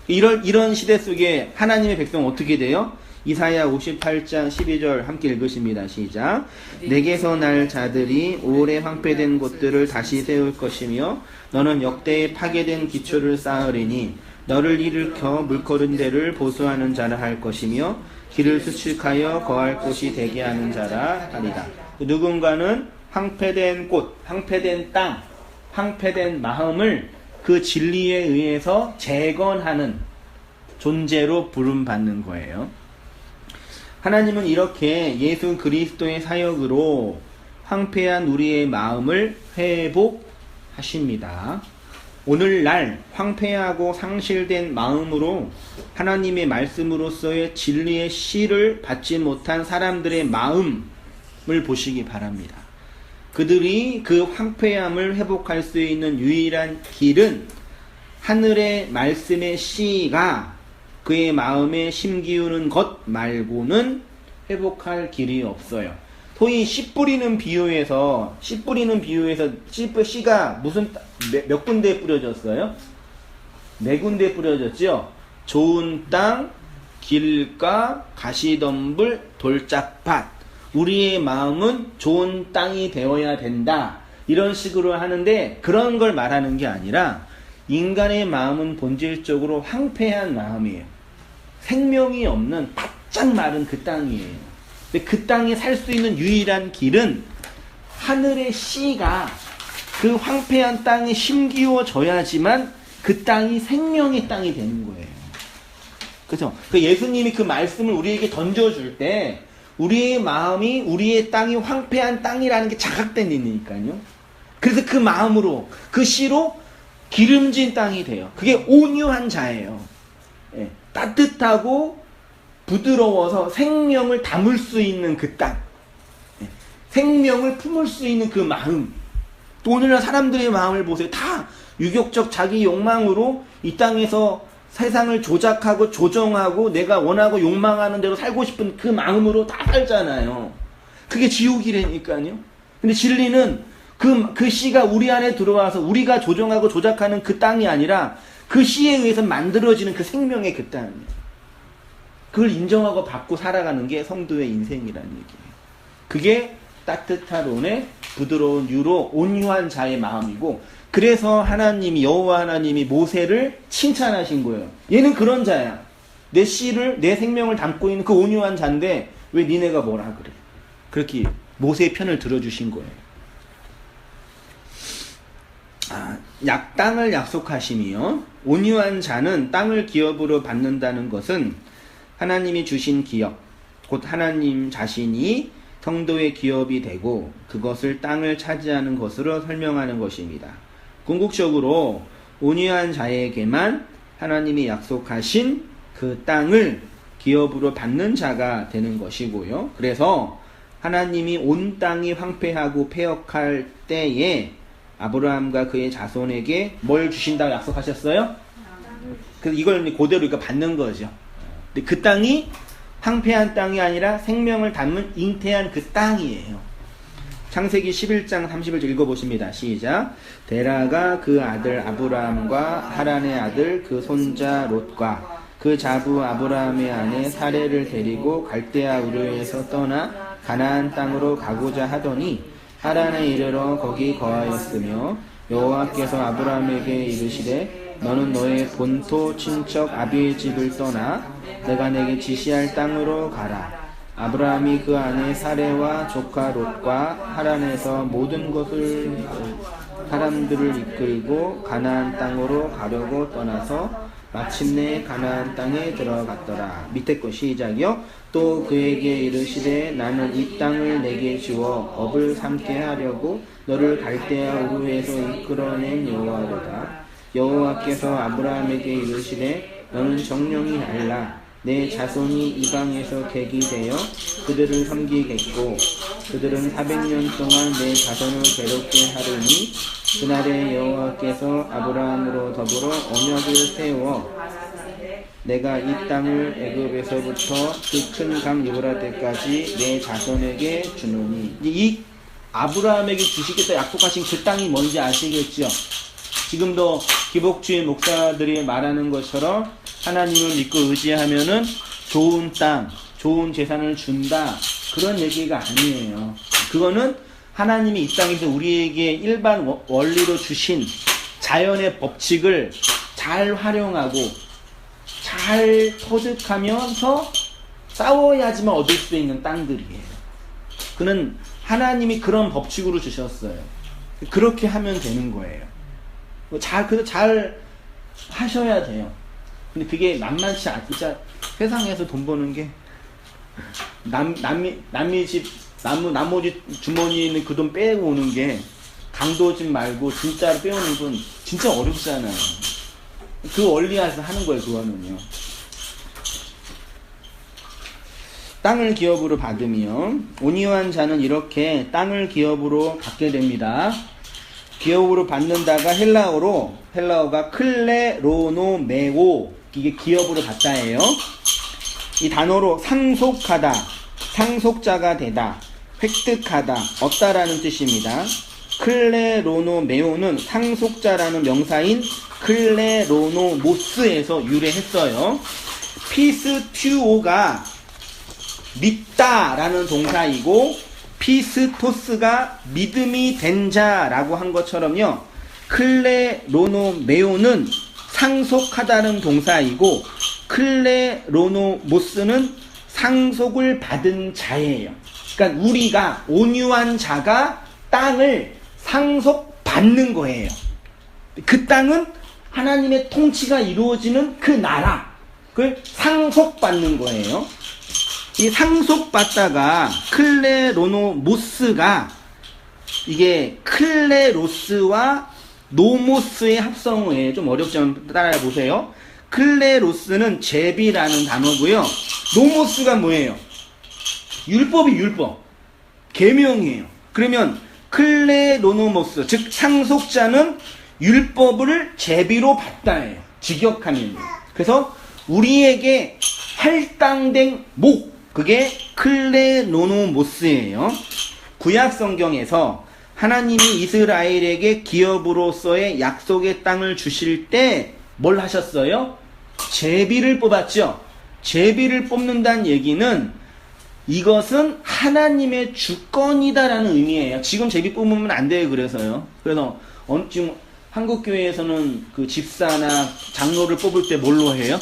이런 시대 속에 하나님의 백성은 어떻게 돼요? 이사야 58장 12절 함께 읽으십니다. 시작. 내게서 날 자들이 오래 황폐된 곳들을 다시 세울 것이며 너는 역대에 파괴된 기초를 쌓으리니 너를 일으켜 물거른 데를 보수하는 자라 할 것이며 길을 수축하여 거할 곳이 되게 하는 자라 하리라. 누군가는 황폐된 곳, 황폐된 땅, 황폐된 마음을 그 진리에 의해서 재건하는 존재로 부름받는 거예요. 하나님은 이렇게 예수 그리스도의 사역으로 황폐한 우리의 마음을 회복하십니다. 오늘날 황폐하고 상실된 마음으로 하나님의 말씀으로서의 진리의 씨를 받지 못한 사람들의 마음을 보시기 바랍니다. 그들이 그 황폐함을 회복할 수 있는 유일한 길은 하늘의 말씀의 씨가 그의 마음에 심기우는 것 말고는 회복할 길이 없어요. 소위 씨 뿌리는 비유에서 씨가 무슨 몇 군데에 뿌려졌어요? 네 군데 뿌려졌죠. 좋은 땅, 길가, 가시덤불, 돌짝밭. 우리의 마음은 좋은 땅이 되어야 된다. 이런 식으로 하는데 그런 걸 말하는 게 아니라 인간의 마음은 본질적으로 황폐한 마음이에요. 생명이 없는 바짝 마른 그 땅이에요. 근데 그 땅에 살 수 있는 유일한 길은 하늘의 씨가 그 황폐한 땅에 심기워져야지만 그 땅이 생명의 땅이 되는 거예요. 그죠? 그 예수님이 그 말씀을 우리에게 던져줄 때 우리의 마음이 우리의 땅이 황폐한 땅이라는 게 자각되니까요. 그래서 그 마음으로 그 씨로 기름진 땅이 돼요. 그게 온유한 자예요. 예, 따뜻하고 부드러워서 생명을 담을 수 있는 그 땅. 예, 생명을 품을 수 있는 그 마음. 또 오늘날 사람들의 마음을 보세요. 다 유격적 자기 욕망으로 이 땅에서 세상을 조작하고 조정하고 내가 원하고 욕망하는 대로 살고 싶은 그 마음으로 다 살잖아요. 그게 지옥이라니까요. 근데 진리는 그 씨가 우리 안에 들어와서 우리가 조정하고 조작하는 그 땅이 아니라 그 씨에 의해서 만들어지는 그 생명의 그 땅이에요. 그걸 인정하고 받고 살아가는 게 성도의 인생이라는 얘기예요. 그게 따뜻한 온의 부드러운 유로 온유한 자의 마음이고, 그래서 하나님이 여호와 하나님이 모세를 칭찬하신 거예요. 얘는 그런 자야. 내 씨를 내 생명을 담고 있는 그 온유한 자인데 왜 니네가 뭐라 그래? 그렇게 모세의 편을 들어주신 거예요. 땅을 약속하시며 온유한 자는 땅을 기업으로 받는다는 것은 하나님이 주신 기업, 곧 하나님 자신이 성도의 기업이 되고 그것을 땅을 차지하는 것으로 설명하는 것입니다. 궁극적으로 온유한 자에게만 하나님이 약속하신 그 땅을 기업으로 받는 자가 되는 것이고요. 그래서 하나님이 온 땅이 황폐하고 폐역할 때에 아브라함과 그의 자손에게 뭘 주신다고 약속하셨어요? 그래서 이걸 그대로 받는 거죠. 근데 그 땅이 황폐한 땅이 아니라 생명을 담은 잉태한 그 땅이에요. 창세기 11장 31절 읽어보십니다. 시작. 데라가 그 아들 아브라함과 하란의 아들 그 손자 롯과 그 자부 아브라함의 아내 사레를 데리고 갈대아 우르에서 떠나 가나안 땅으로 가고자 하더니 하란에 이르러 거기 거하였으며 여호와께서 아브라함에게 이르시되 너는 너의 본토 친척 아비의 집을 떠나 내가 내게 지시할 땅으로 가라. 아브라함이 그 아내 사레와 조카 롯과 하란에서 모든 것을 사람들을 이끌고 가나안 땅으로 가려고 떠나서 마침내 가나안 땅에 들어갔더라. 밑에 거 시작이요. 또 그에게 이르시되 나는 이 땅을 내게 주어 업을 삼게 하려고 너를 갈대아 우르에서 이끌어낸 여호와로다. 여호와께서 아브라함에게 이르시되 너는 정령이 알라. 내 자손이 이방에서 객이 되어 그들을 섬기겠고 그들은 400년 동안 내 자손을 괴롭게 하리니 그날에 여호와께서 아브라함으로 더불어 언약을 세워 내가 이 땅을 애굽에서부터 그 큰 강 유브라데까지 내 자손에게 주노니. 이 아브라함에게 주시겠다 약속하신 그 땅이 뭔지 아시겠죠? 지금도 기복주의 목사들이 말하는 것처럼 하나님을 믿고 의지하면은 좋은 땅, 좋은 재산을 준다, 그런 얘기가 아니에요. 그거는 하나님이 이 땅에서 우리에게 일반 원리로 주신 자연의 법칙을 잘 활용하고 잘 터득하면서 싸워야지만 얻을 수 있는 땅들이에요. 그는 하나님이 그런 법칙으로 주셨어요. 그렇게 하면 되는 거예요. 그래서 잘 하셔야 돼요. 근데 그게 만만치 않아. 진짜 세상에서 돈 버는 게 남의 집 나머지 주머니에 있는 그 돈 빼고 오는 게 강도집 말고 진짜로 빼오는 건 진짜 어렵잖아요. 그 원리에서 하는 거예요. 그거는요. 땅을 기업으로 받으면 온유한 자는 이렇게 땅을 기업으로 받게 됩니다. 기업으로 받는다가 헬라어가 클레로노메오, 이게 기업으로 받다예요. 이 단어로 상속하다, 상속자가 되다, 획득하다, 얻다라는 뜻입니다. 클레로노메오는 상속자라는 명사인 클레로노모스에서 유래했어요. 피스튜오가 믿다라는 동사이고 피스토스가 믿음이 된 자라고 한 것처럼요. 클레로노메오는 상속하다는 동사이고 클레로노모스는 상속을 받은 자예요. 그러니까 우리가 온유한 자가 땅을 상속받는 거예요. 그 땅은 하나님의 통치가 이루어지는 그 나라, 그걸 상속받는 거예요. 이 상속받다가 클레로노모스가 이게 클레로스와 노모스의 합성어예요. 좀 어렵지만 따라해 보세요. 클레로스는 제비라는 단어고요. 노모스가 뭐예요? 율법이 율법. 계명이에요. 그러면 클레로노모스, 즉 상속자는 율법을 제비로 받다예요. 직역하면. 그래서 우리에게 할당된 목, 그게 클레로노모스예요. 구약 성경에서 하나님이 이스라엘에게 기업으로서의 약속의 땅을 주실 때 뭘 하셨어요? 제비를 뽑았죠. 제비를 뽑는다는 얘기는 이것은 하나님의 주권이다라는 의미예요. 지금 제비 뽑으면 안 돼요. 그래서요. 그래서 지금 한국교회에서는 그 집사나 장로를 뽑을 때 뭘로 해요?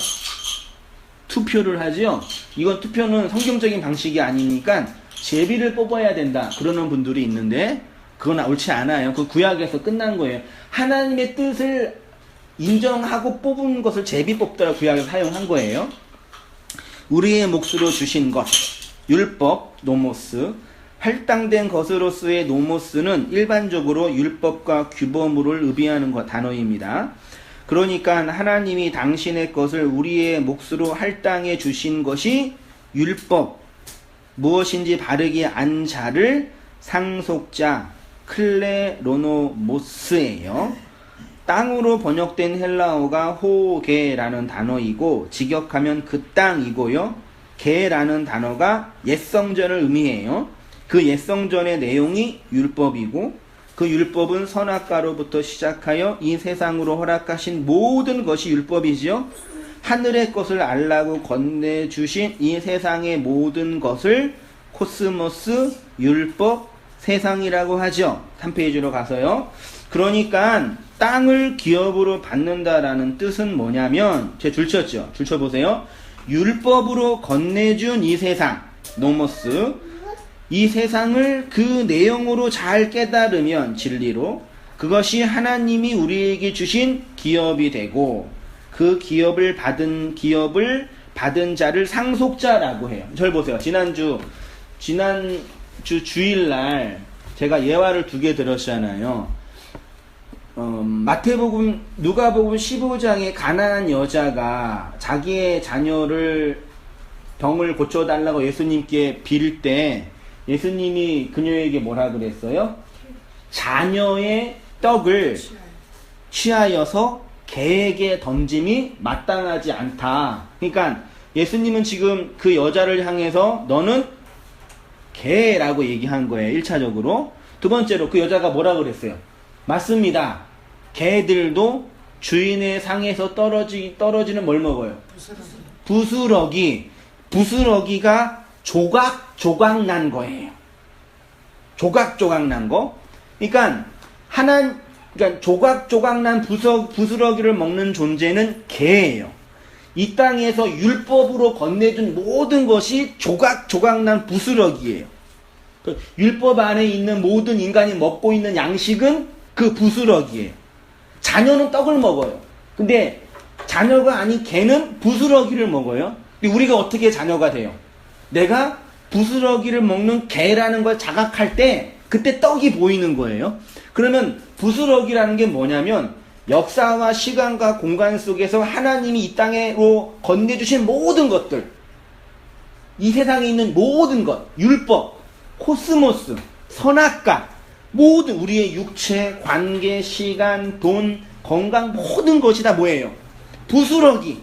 투표를 하죠. 이건 투표는 성경적인 방식이 아니니까 제비를 뽑아야 된다 그러는 분들이 있는데 그건 옳지 않아요. 그 구약에서 끝난 거예요. 하나님의 뜻을 인정하고 뽑은 것을 제비 뽑더라 구약에서 사용한 거예요. 우리의 몫으로 주신 것, 율법, 노모스, 할당된 것으로서의 노모스는 일반적으로 율법과 규범을 의미하는 단어입니다. 그러니까 하나님이 당신의 것을 우리의 몫으로 할당해 주신 것이 율법, 무엇인지 바르게 안 자를 상속자, 클레로노모스예요. 땅으로 번역된 헬라어가 호게라는 단어이고 직역하면 그 땅이고요. 게라는 단어가 옛성전을 의미해요. 그 옛성전의 내용이 율법이고 그 율법은 선악과로부터 시작하여 이 세상으로 허락하신 모든 것이 율법이지요. 하늘의 것을 알라고 건네주신 이 세상의 모든 것을 코스모스, 율법, 세상이라고 하죠. 3페이지로 가서요. 그러니까 땅을 기업으로 받는다라는 뜻은 뭐냐면 제 줄 쳤죠. 줄 쳐보세요. 율법으로 건네준 이 세상, 노모스, 이 세상을 그 내용으로 잘 깨달으면 진리로 그것이 하나님이 우리에게 주신 기업이 되고 그 기업을 받은 자를 상속자라고 해요. 절 보세요. 지난주 주일날 제가 예화를 2개 들었잖아요. 마태복음, 누가복음 15장에 가난한 여자가 자기의 자녀를 병을 고쳐달라고 예수님께 빌 때 예수님이 그녀에게 뭐라 그랬어요? 자녀의 떡을 취하여서 개에게 던짐이 마땅하지 않다. 그러니까 예수님은 지금 그 여자를 향해서 너는 개라고 얘기한 거예요. 1차적으로. 두 번째로 그 여자가 뭐라 그랬어요? 맞습니다. 개들도 주인의 상에서 떨어지는 뭘 먹어요? 부스러기. 부스러기가 조각 난 거예요. 조각 난 거. 그러니까 조각 난 부스러기를 먹는 존재는 개예요. 이 땅에서 율법으로 건네준 모든 것이 조각 난 부스러기예요. 그 율법 안에 있는 모든 인간이 먹고 있는 양식은 그 부스러기예요. 자녀는 떡을 먹어요. 근데 자녀가 아닌 개는 부스러기를 먹어요. 근데 우리가 어떻게 자녀가 돼요? 내가 부스러기를 먹는 개라는 걸 자각할 때 그때 떡이 보이는 거예요. 그러면 부스러기라는 게 뭐냐면 역사와 시간과 공간 속에서 하나님이 이 땅으로 건네주신 모든 것들, 이 세상에 있는 모든 것, 율법, 코스모스, 선악과, 모든 우리의 육체, 관계, 시간, 돈, 건강 모든 것이 다 뭐예요? 부스러기,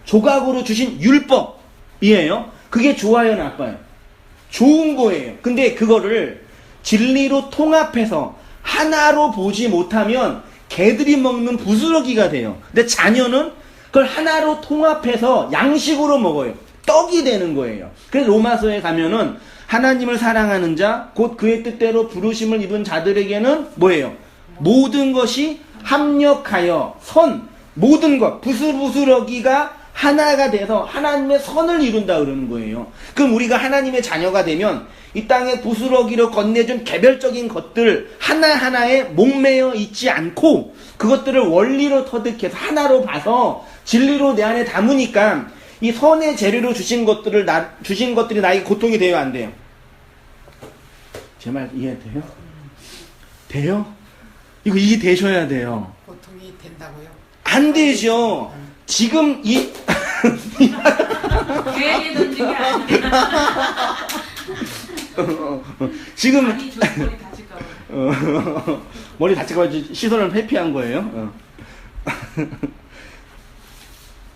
조각으로 주신 율법이에요. 그게 좋아요, 나빠요? 좋은 거예요. 근데 그거를 진리로 통합해서 하나로 보지 못하면 개들이 먹는 부스러기가 돼요. 근데 자녀는 그걸 하나로 통합해서 양식으로 먹어요. 떡이 되는 거예요. 그래서 로마서에 가면은 하나님을 사랑하는 자, 곧 그의 뜻대로 부르심을 입은 자들에게는 뭐예요? 모든 것이 합력하여 모든 것, 부스러기가 하나가 돼서 하나님의 선을 이룬다 그러는 거예요. 그럼 우리가 하나님의 자녀가 되면 이 땅에 부스러기로 건네준 개별적인 것들 하나하나에 목매여 있지 않고 그것들을 원리로 터득해서 하나로 봐서 진리로 내 안에 담으니까 이 선의 재료로 주신 것들이 나에게 고통이 돼요, 안 돼요? 제 말 이해돼요? 돼요? 이거 이해되셔야 돼요. 고통이 된다고요? 안 되죠. 지금 계획에 던진 게 아니야. 지금 아니 저 머리 다칠까 봐. 머리 다칠까 봐 시선을 회피한 거예요.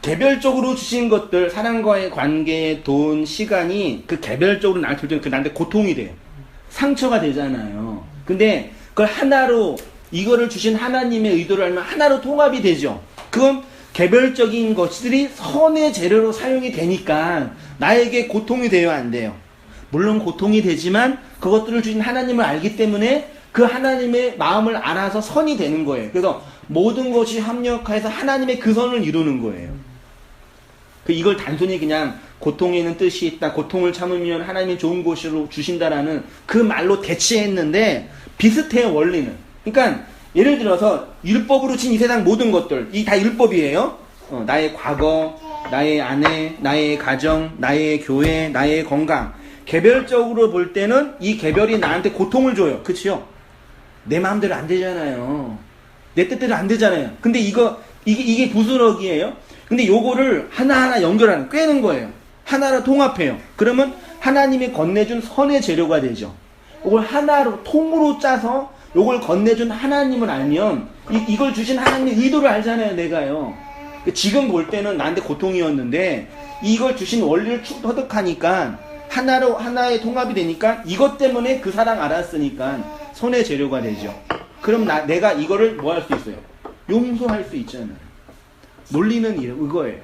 개별적으로 주신 것들, 사람과의 관계, 돈, 시간이 그 개별적으로 나한테 줄 때는 그 나한테 고통이 돼요. 상처가 되잖아요. 근데 그걸 하나로 이거를 주신 하나님의 의도를 알면 하나로 통합이 되죠. 그건 개별적인 것들이 선의 재료로 사용이 되니까 나에게 고통이 돼요, 안 돼요? 물론 고통이 되지만 그것들을 주신 하나님을 알기 때문에 그 하나님의 마음을 알아서 선이 되는 거예요. 그래서 모든 것이 합력해서 하나님의 그 선을 이루는 거예요. 이걸 단순히 그냥 고통에는 뜻이 있다, 고통을 참으면 하나님이 좋은 곳으로 주신다라는 그 말로 대체했는데 비슷해요, 원리는. 그러니까 예를 들어서 율법으로 친 이 세상 모든 것들, 이 다 율법이에요. 나의 과거, 나의 아내, 나의 가정, 나의 교회, 나의 건강. 개별적으로 볼 때는 이 개별이 나한테 고통을 줘요. 그치요? 내 마음대로 안 되잖아요. 내 뜻대로 안 되잖아요. 근데 이게 부스러기예요. 근데 요거를 하나하나 연결하는, 꿰는 거예요. 하나로 통합해요. 그러면 하나님이 건네준 선의 재료가 되죠. 이걸 하나로, 통으로 짜서 요걸 건네준 하나님을 알면 이걸 주신 하나님의 의도를 알잖아요, 내가요. 지금 볼 때는 나한테 고통이었는데 이걸 주신 원리를 터득하니까 하나의 통합이 되니까 이것 때문에 그 사랑 알았으니까 선의 재료가 되죠. 그럼 내가 이거를 뭐 할 수 있어요? 용서할 수 있잖아요. 논리는 이거예요.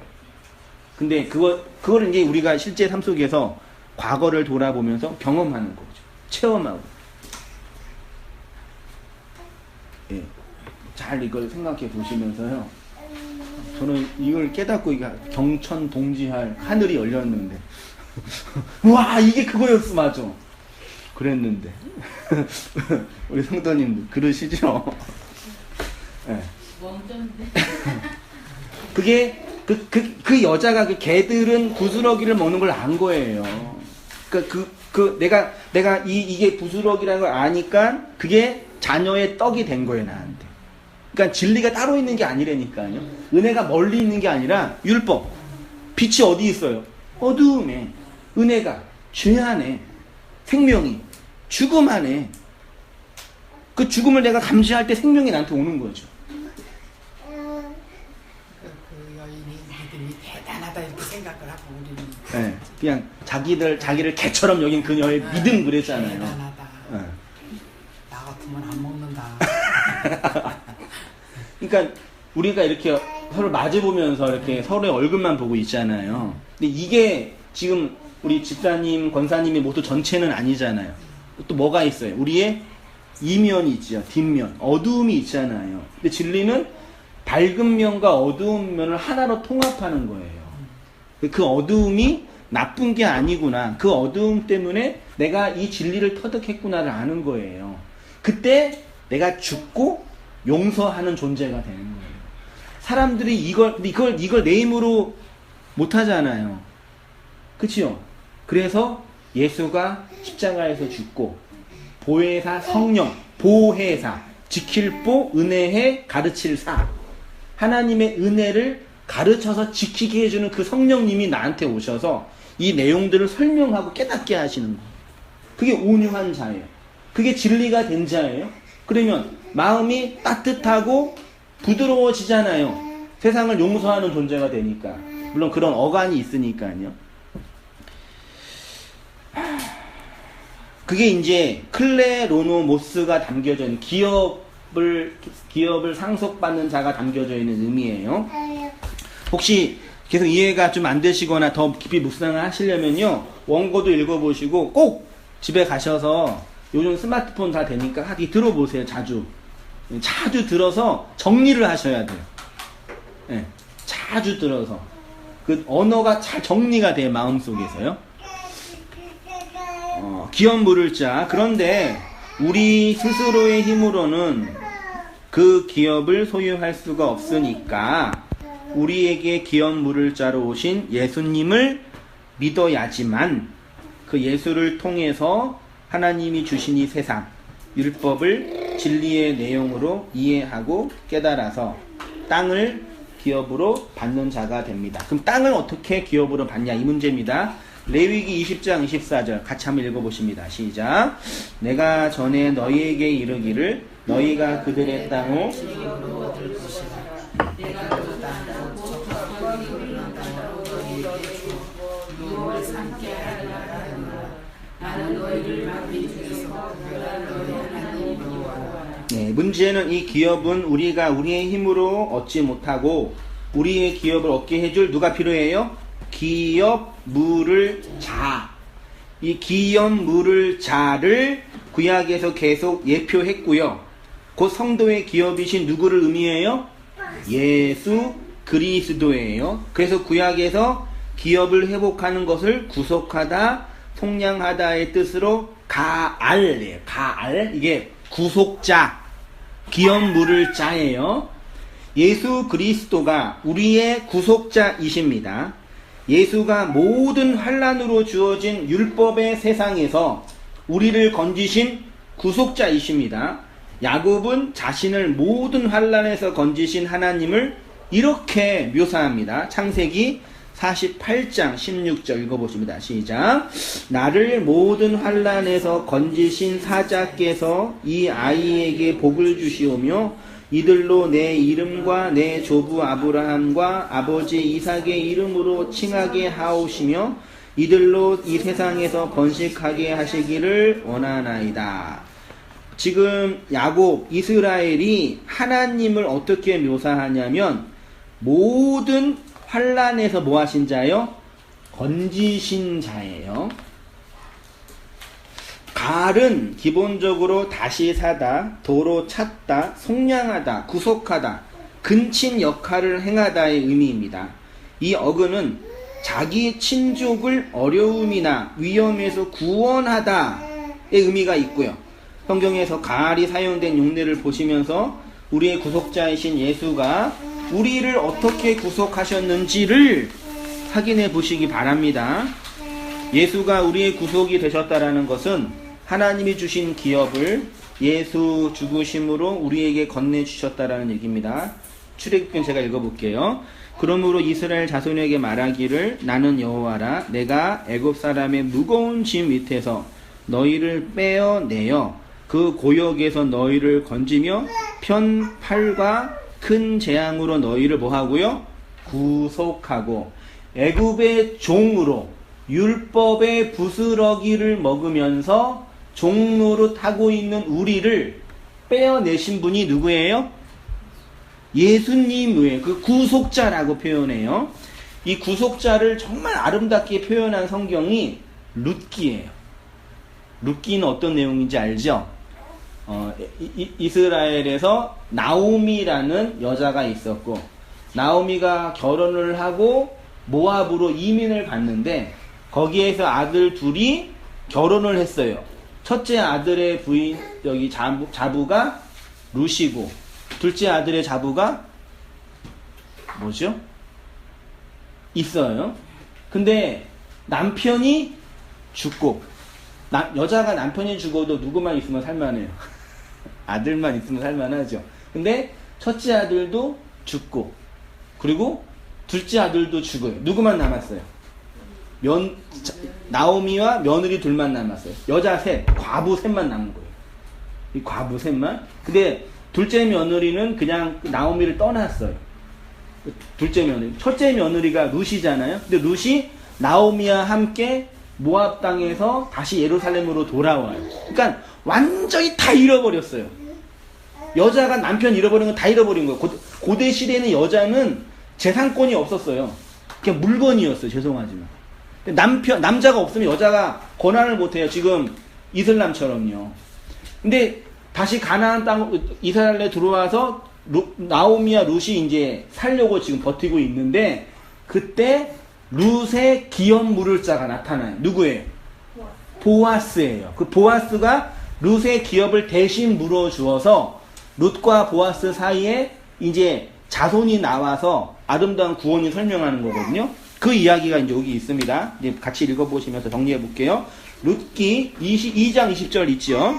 근데 그거를 이제 우리가 실제 삶 속에서 과거를 돌아보면서 경험하는 거죠. 체험하고. 예. 잘 이걸 생각해 보시면서요. 저는 이걸 깨닫고 경천 동지할 하늘이 열렸는데 와, 이게 그거였어, 맞아. 그랬는데 우리 성도님들 그러시죠? 예. 그게 그 여자가 그 개들은 부스러기를 먹는 걸 안 거예요. 내가 이게 부스러기라는 걸 아니까 그게 자녀의 떡이 된 거예요, 나한테. 그러니까 진리가 따로 있는 게 아니라니까요. 은혜가 멀리 있는 게 아니라 율법. 빛이 어디 있어요? 어두움에. 은혜가 죄 안에. 생명이 죽음 안에. 그 죽음을 내가 감시할 때 생명이 나한테 오는 거죠. 그 여인이 믿음이 대단하다 이렇게 생각을 하고 우리는 네, 그냥 자기를 개처럼 여긴 그녀의 믿음 그랬잖아요. 대단하다. 네. 나 같으면 안 먹는다. 그러니까 우리가 이렇게 서로 마주보면서 이렇게 서로의 얼굴만 보고 있잖아요. 근데 이게 지금 우리 집사님, 권사님의 모두 전체는 아니잖아요. 또 뭐가 있어요? 우리의 이면이 있죠. 뒷면. 어두움이 있잖아요. 근데 진리는 밝은 면과 어두운 면을 하나로 통합하는 거예요. 그 어두움이 나쁜 게 아니구나. 그 어두움 때문에 내가 이 진리를 터득했구나를 아는 거예요. 그때 내가 죽고 용서하는 존재가 되는 거예요. 사람들이 이걸 내 힘으로 못 하잖아요. 그치요? 그래서 예수가 십자가에서 죽고 보혜사 성령, 보혜사, 지킬 보, 은혜해, 가르칠 사. 하나님의 은혜를 가르쳐서 지키게 해주는 그 성령님이 나한테 오셔서 이 내용들을 설명하고 깨닫게 하시는 거예요. 그게 온유한 자예요. 그게 진리가 된 자예요. 그러면 마음이 따뜻하고 부드러워지잖아요. 세상을 용서하는 존재가 되니까. 물론 그런 어간이 있으니까요. 그게 이제 클레로노모스가 담겨져 있는 기업이 기업을 상속받는 자가 담겨져 있는 의미예요. 혹시 계속 이해가 좀 안 되시거나 더 깊이 묵상을 하시려면요, 원고도 읽어보시고 꼭 집에 가셔서 요즘 스마트폰 다 되니까 하기 들어보세요. 자주 들어서 정리를 하셔야 돼요. 네, 자주 들어서 그 언어가 잘 정리가 돼요, 마음속에서요. 기업 물을 자. 그런데 우리 스스로의 힘으로는 그 기업을 소유할 수가 없으니까 우리에게 기업 물을 자로 오신 예수님을 믿어야지만 그 예수를 통해서 하나님이 주신 이 세상 율법을 진리의 내용으로 이해하고 깨달아서 땅을 기업으로 받는 자가 됩니다. 그럼 땅을 어떻게 기업으로 받냐, 이 문제입니다. 레위기 20장 24절 같이 한번 읽어보십니다. 시작. 내가 전에 너희에게 이르기를 너희가 그들의 땅을 기업으로 얻을 것이라. 내가 그 땅을 적합하고 이르는 땅으로 너희에게 주어 너희를 삼게 하리라 하노라. 나는 너희를 만민 중에서 특별한 너희 하나님 여호와라. 네, 문제는 이 기업은 우리가 우리의 힘으로 얻지 못하고 우리의 기업을 얻게 해줄 누가 필요해요? 기업 물을 자. 이 기업 물을 자를 구약에서 계속 예표했고요. 곧 성도의 기업이신 누구를 의미해요? 예수 그리스도예요. 그래서 구약에서 기업을 회복하는 것을 구속하다, 속량하다의 뜻으로 가알이에요. 가알. 이게 구속자, 기업 물을 자예요. 예수 그리스도가 우리의 구속자이십니다. 예수가 모든 환난으로 주어진 율법의 세상에서 우리를 건지신 구속자이십니다. 야곱은 자신을 모든 환난에서 건지신 하나님을 이렇게 묘사합니다. 창세기 48장 16절 읽어보십니다. 시작. 나를 모든 환난에서 건지신 사자께서 이 아이에게 복을 주시오며 이들로 내 이름과 내 조부 아브라함과 아버지 이삭의 이름으로 칭하게 하오시며 이들로 이 세상에서 번식하게 하시기를 원하나이다. 지금 야곱, 이스라엘이 하나님을 어떻게 묘사하냐면 모든 환난에서 뭐 하신 자요? 건지신 자예요. 가을은 기본적으로 다시 사다, 도로 찾다, 속량하다, 구속하다, 근친 역할을 행하다의 의미입니다. 이 어근은 자기 친족을 어려움이나 위험에서 구원하다의 의미가 있고요. 성경에서 가을이 사용된 용례를 보시면서 우리의 구속자이신 예수가 우리를 어떻게 구속하셨는지를 확인해 보시기 바랍니다. 예수가 우리의 구속이 되셨다라는 것은 하나님이 주신 기업을 예수 죽으심으로 우리에게 건네주셨다라는 얘기입니다. 출애굽기는 제가 읽어볼게요. 그러므로 이스라엘 자손에게 말하기를 나는 여호와라. 내가 애굽 사람의 무거운 짐 밑에서 너희를 빼어내어 그 고역에서 너희를 건지며 편팔과 큰 재앙으로 너희를 뭐하고요? 구속하고 애굽의 종으로 율법의 부스러기를 먹으면서 종로로 타고 있는 우리를 빼어내신 분이 누구예요? 예수님이에요. 그 구속자라고 표현해요. 이 구속자를 정말 아름답게 표현한 성경이 룻기예요. 룻기는 어떤 내용인지 알죠? 이스라엘에서 나오미라는 여자가 있었고 나오미가 결혼을 하고 모압으로 이민을 갔는데 거기에서 아들 둘이 결혼을 했어요. 첫째 아들의 부인 여기 자부가 룻이고 둘째 아들의 자부가 뭐죠? 있어요. 근데 남편이 죽고 여자가 남편이 죽어도 누구만 있으면 살만해요. 아들만 있으면 살만하죠. 근데 첫째 아들도 죽고 그리고 둘째 아들도 죽어요. 누구만 남았어요? 나오미와 며느리 둘만 남았어요. 여자 셋, 과부 셋만 남은 거예요. 이 과부 셋만. 근데 둘째 며느리는 그냥 나오미를 떠났어요. 둘째 며느리. 첫째 며느리가 룻이잖아요. 근데 룻이 나오미와 함께 모압 땅에서 다시 예루살렘으로 돌아와요. 그러니까 완전히 다 잃어버렸어요. 여자가 남편 잃어버린 거 다 잃어버린 거예요. 고대 시대에는 여자는 재산권이 없었어요. 그냥 물건이었어요. 죄송하지만. 남자가 없으면 여자가 권한을 못해요. 지금 이슬람처럼요. 근데 다시 가나안 땅 이스라엘에 들어와서 나오미와 룻이 이제 살려고 지금 버티고 있는데, 그때 룻의 기업 물을 자가 나타나요. 누구예요? 보아스예요. 그 보아스가 룻의 기업을 대신 물어주어서 룻과 보아스 사이에 이제 자손이 나와서 아름다운 구원이 설명하는 거거든요. 그 이야기가 이제 여기 있습니다. 이제 같이 읽어보시면서 정리해 볼게요. 룻기 2장 20절 있죠.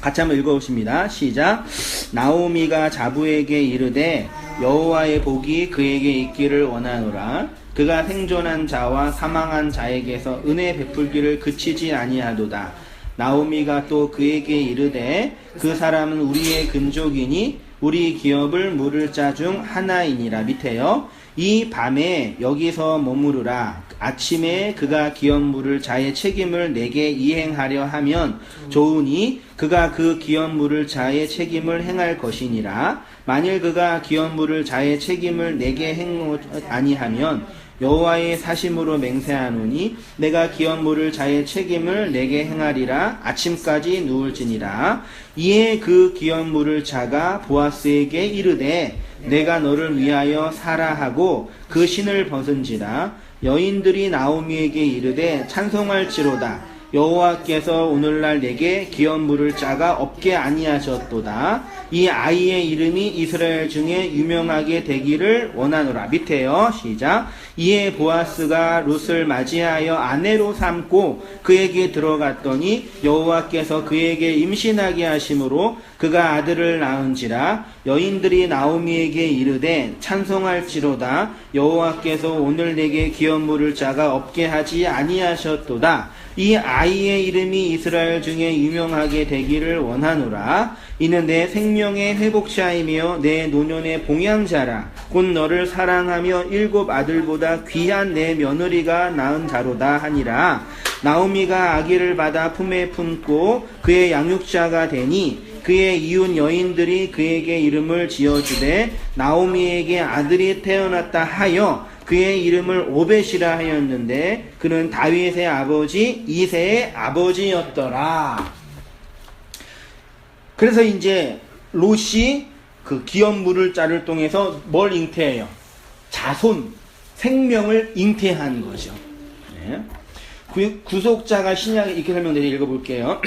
같이 한번 읽어보십니다. 시작. 나오미가 자부에게 이르되 여호와의 복이 그에게 있기를 원하노라. 그가 생존한 자와 사망한 자에게서 은혜 베풀기를 그치지 아니하도다. 나오미가 또 그에게 이르되 그 사람은 우리의 근족이니 우리 기업을 물을 자 중 하나이니라. 밑에요. 이 밤에 여기서 머무르라. 아침에 그가 기업 물을 자의 책임을 내게 이행하려 하면 좋으니 그가 그 기업 물을 자의 책임을 행할 것이니라. 만일 그가 기업 물을 자의 책임을 내게 행 아니하면 여호와의 사심으로 맹세하노니 내가 기업 물을 자의 책임을 내게 행하리라. 아침까지 누울지니라. 이에 그 기업 물을 자가 보아스에게 이르되 내가 너를 위하여 사라 하고 그 신을 벗은지라. 여인들이 나오미에게 이르되 찬송할지로다. 여호와께서 오늘날 내게 기업 물을 자가 없게 아니하셨도다. 이 아이의 이름이 이스라엘 중에 유명하게 되기를 원하노라. 밑에요. 시작. 이에 보아스가 룻을 맞이하여 아내로 삼고 그에게 들어갔더니 여호와께서 그에게 임신하게 하심으로 그가 아들을 낳은지라. 여인들이 나오미에게 이르되 찬송할지로다. 여호와께서 오늘 내게 기업 물을 자가 없게 하지 아니하셨도다. 이 아이의 이름이 이스라엘 중에 유명하게 되기를 원하노라. 이는 내 생명의 회복자이며 내 노년의 봉양자라. 곧 너를 사랑하며 7 아들보다 귀한 내 며느리가 낳은 자로다 하니라. 나오미가 아기를 받아 품에 품고 그의 양육자가 되니 그의 이웃 여인들이 그에게 이름을 지어주되 나오미에게 아들이 태어났다 하여 그의 이름을 오벳이라 하였는데 그는 다윗의 아버지 이새의 아버지였더라. 그래서 이제 롯이 그 기업 물을 자를 통해서 뭘 잉태해요? 자손, 생명을 잉태한 거죠. 네. 구속자가 신약에 이렇게 설명되어 읽어볼게요.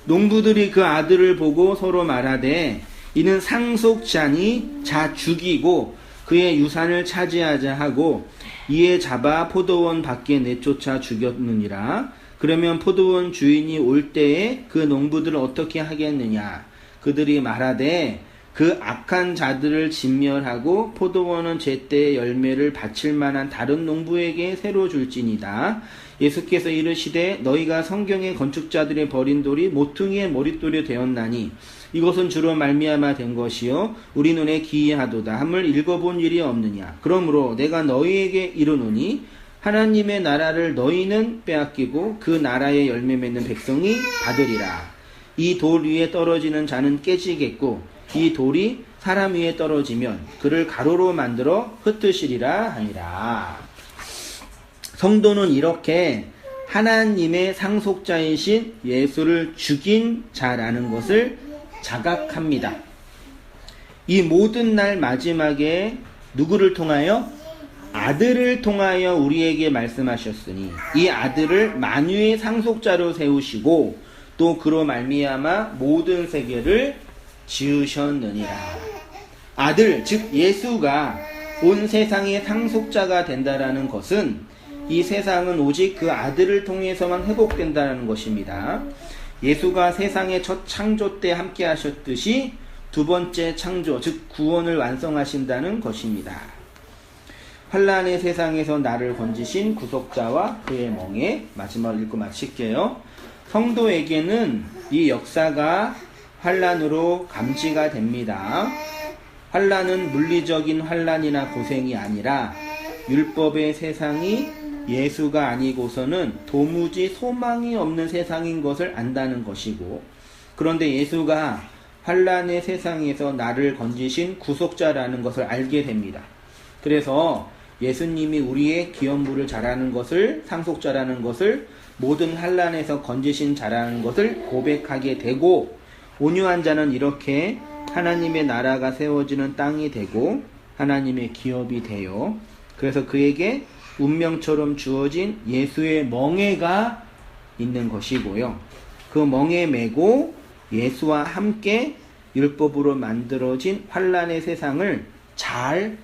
농부들이 그 아들을 보고 서로 말하되 이는 상속자니 자 죽이고 그의 유산을 차지하자 하고 이에 잡아 포도원 밖에 내쫓아 죽였느니라. 그러면 포도원 주인이 올 때에 그 농부들을 어떻게 하겠느냐. 그들이 말하되 그 악한 자들을 진멸하고 포도원은 제때의 열매를 바칠 만한 다른 농부에게 새로 줄지니다. 예수께서 이르시되 너희가 성경의 건축자들의 버린 돌이 모퉁이의 머릿돌이 되었나니 이것은 주로 말미암아 된 것이요 우리 눈에 기이하도다 함을 읽어본 일이 없느냐. 그러므로 내가 너희에게 이르노니 하나님의 나라를 너희는 빼앗기고 그 나라의 열매 맺는 백성이 받으리라. 이 돌 위에 떨어지는 자는 깨지겠고 이 돌이 사람 위에 떨어지면 그를 가로로 만들어 흩으시리라 하니라. 성도는 이렇게 하나님의 상속자이신 예수를 죽인 자라는 것을 자각합니다. 이 모든 날 마지막에 누구를 통하여? 아들을 통하여 우리에게 말씀하셨으니 이 아들을 만유의 상속자로 세우시고 또 그로 말미암아 모든 세계를 지으셨느니라. 아들, 즉 예수가 온 세상의 상속자가 된다라는 것은 이 세상은 오직 그 아들을 통해서만 회복된다는 것입니다. 예수가 세상의 첫 창조 때 함께 하셨듯이 두 번째 창조, 즉 구원을 완성하신다는 것입니다. 환란의 세상에서 나를 건지신 구속자와 그의 멍에 마지막으로 읽고 마칠게요. 성도에게는 이 역사가 환란으로 감지가 됩니다. 환란은 물리적인 환란이나 고생이 아니라 율법의 세상이 예수가 아니고서는 도무지 소망이 없는 세상인 것을 안다는 것이고, 그런데 예수가 환란의 세상에서 나를 건지신 구속자라는 것을 알게 됩니다. 그래서 예수님이 우리의 기업물을 잘하는 것을, 상속자라는 것을, 모든 환란에서 건지신 자라는 것을 고백하게 되고, 온유한 자는 이렇게 하나님의 나라가 세워지는 땅이 되고 하나님의 기업이 되어, 그래서 그에게 운명처럼 주어진 예수의 멍에가 있는 것이고요. 그 멍에 메고 예수와 함께 율법으로 만들어진 환란의 세상을 잘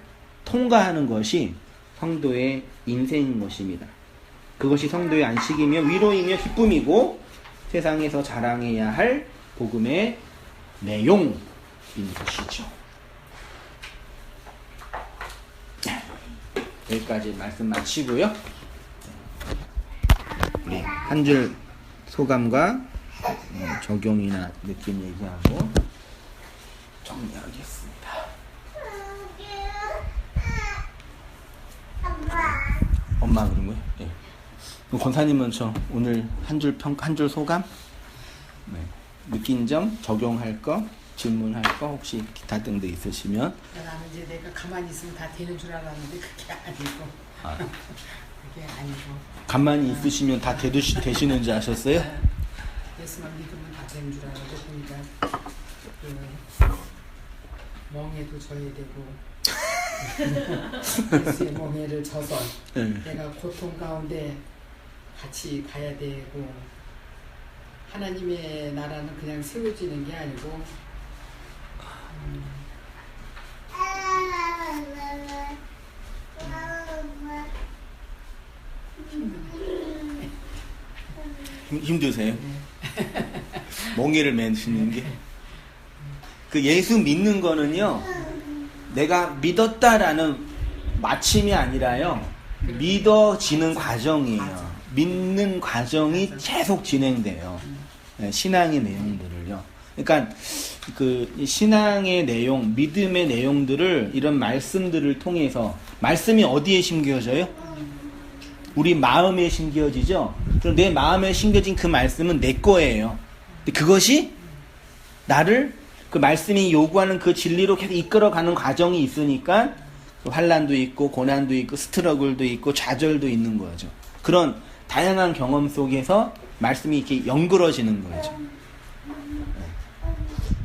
통과하는 것이 성도의 인생인 것입니다. 그것이 성도의 안식이며 위로이며 기쁨이고 세상에서 자랑해야 할 복음의 내용인 것이죠. 여기까지 말씀 마치고요. 우리 한 줄 소감과 적용이나 느낌 얘기하고 정리하겠습니다. 엄마 그런 거예요? 예. 권사님은 저 오늘 한 줄 소감? 네. 느낀 점, 적용할 거, 질문할 거 혹시 기타 등등 있으시면. 나는 이제 내가 가만히 있으면 다 되는 줄 알았는데 그게 아니고. 그게 아니고. 가만히 있으시면 다 되시는 줄 아셨어요? 예수만 믿으면 다 되는 줄 알았고, 그러니까 그 멍에도 져야 되고 예수의 멍에를 져서 내가 고통 가운데 같이 가야 되고, 하나님의 나라는 그냥 세워지는 게 아니고 힘드세요? 멍에를 매시는 게? 그 예수 믿는 거는요, 내가 믿었다라는 마침이 아니라요, 믿어지는 과정이에요. 믿는 과정이 계속 진행돼요. 신앙의 내용들을요. 그러니까 그 신앙의 내용, 믿음의 내용들을 이런 말씀들을 통해서, 말씀이 어디에 심겨져요? 우리 마음에 심겨지죠? 그럼 내 마음에 심겨진 그 말씀은 내 거예요. 근데 그것이 나를 그 말씀이 요구하는 그 진리로 계속 이끌어가는 과정이 있으니까 환난도 있고 고난도 있고 스트러글도 있고 좌절도 있는 거죠. 그런 다양한 경험 속에서 말씀이 이렇게 연그러지는 거죠.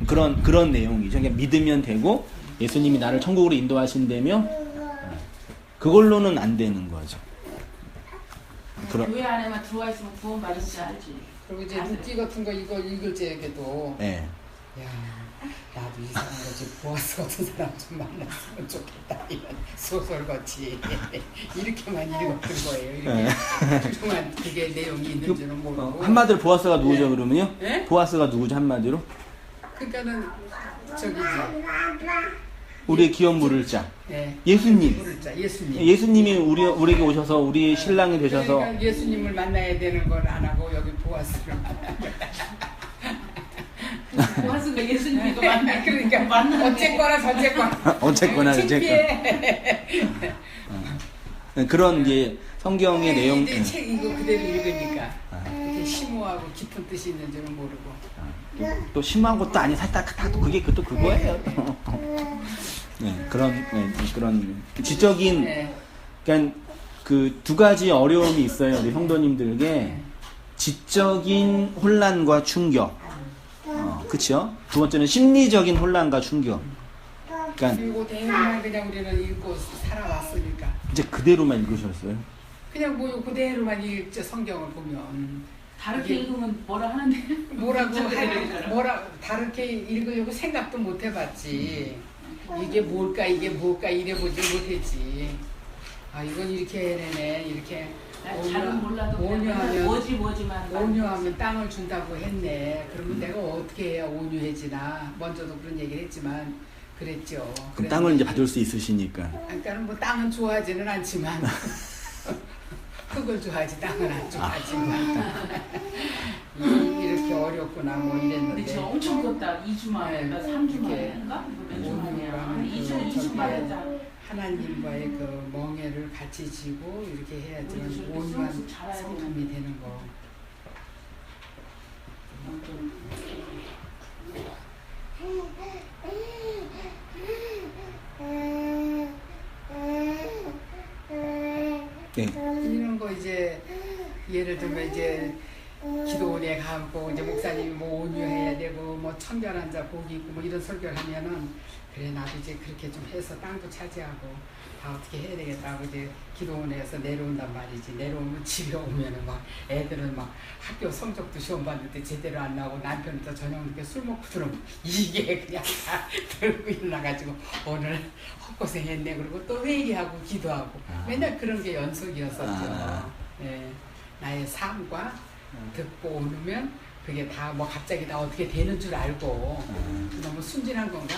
그런 내용이죠. 그러니까 믿으면 되고 예수님이 나를 천국으로 인도하신다며 그걸로는 안 되는 거죠. 교회 안에만 들어와 있으면 구원 받을지 알지. 그리고 이제 묵기 같은 거 이거 읽을 적에도 네. 야, 나도 이상한 거지, 보아스 같은 사람 좀 만났으면 좋겠다, 이런 소설같이 이렇게만 읽었던 거예요. 이렇게 그동안 그게 내용이 있는 줄은 모르고. 한마디로 보아스가 누구죠? 그러면요? 네? 보아스가 누구죠? 한마디로? 그러니까는 저기 우리의 기업 물을 자. 네. 예수님. 물을 자, 예수님. 예수님이 우리에게 오셔서 우리의 신랑이 되셔서. 그러니까 예수님을 만나야 되는 걸 안 하고 여기 보아스를 만나는 거야. 보아스가 예수님도 만나. 그러니까 만나네. 어쨌거나 그런 이제 성경의 내용. 이제 책 이거 그대로 읽으니까 이렇게 심오하고 깊은 뜻이 있는 줄은 모르고. 또 심한 것도 아니, 살짝 그게 또 그거예요. 네, 그런 지적인. 네. 그러니까 그 두 가지 어려움이 있어요, 우리 성도님들에게. 지적인 혼란과 충격. 그렇죠? 두 번째는 심리적인 혼란과 충격. 그러니까 그리고 대로만 그냥 우리는 읽고 살아왔으니까. 이제 그대로만 읽으셨어요. 그냥 뭐 그대로만 읽죠, 성경을 보면. 다르게 읽으면 뭐라 하는데. 뭐라 다르게 읽으려고 생각도 못 해봤지. 이게 뭘까 이래보지 못했지. 아, 이건 이렇게 해내네, 이렇게. 잘은 몰라도 뭐지만 온유하면 땅을 준다고 했네. 그러면 내가 어떻게 해야 온유해지나. 먼저도 그런 얘기를 했지만 그랬죠. 그럼 땅을 이제 받을 수 있으시니까. 그러니까 뭐 땅은 좋아하지는 않지만 흙을 좋아하지 땅은 안 좋아하지만 이렇게 어렵구나 뭐 이랬는데. 근데 저 엄청 컸다. 2주 만에, 3주 만인가? 몇 주 만에. 2주 만에. 하나님과의 그 멍에를 같이 지고 이렇게 해야지 온유한 성품이 되는 거. 네. 이런 거 이제 예를 들면 이제 기도원에 가고 이제 목사님이 뭐 온유해야 되고 뭐 청결한 자 복이 있고 뭐 이런 설교를 하면은 그래 나도 이제 그렇게 좀 해서 땅도 차지하고 다 어떻게 해야 되겠다고 이제 기도원에서 내려온단 말이지. 내려오면 집에 오면은 막 애들은 막 학교 성적도 시험 봤는데 제대로 안 나오고 남편은 또 저녁 늦게 술 먹고 들어오면 이게 그냥 다 들고 일어나가지고 오늘 헛고생했네 그러고 또 회개하고 기도하고 맨날 그런 게 연속이었었죠. 예, 나의 삶과 듣고 오면 그게 다 뭐 갑자기 다 어떻게 되는 줄 알고 너무 순진한 건가?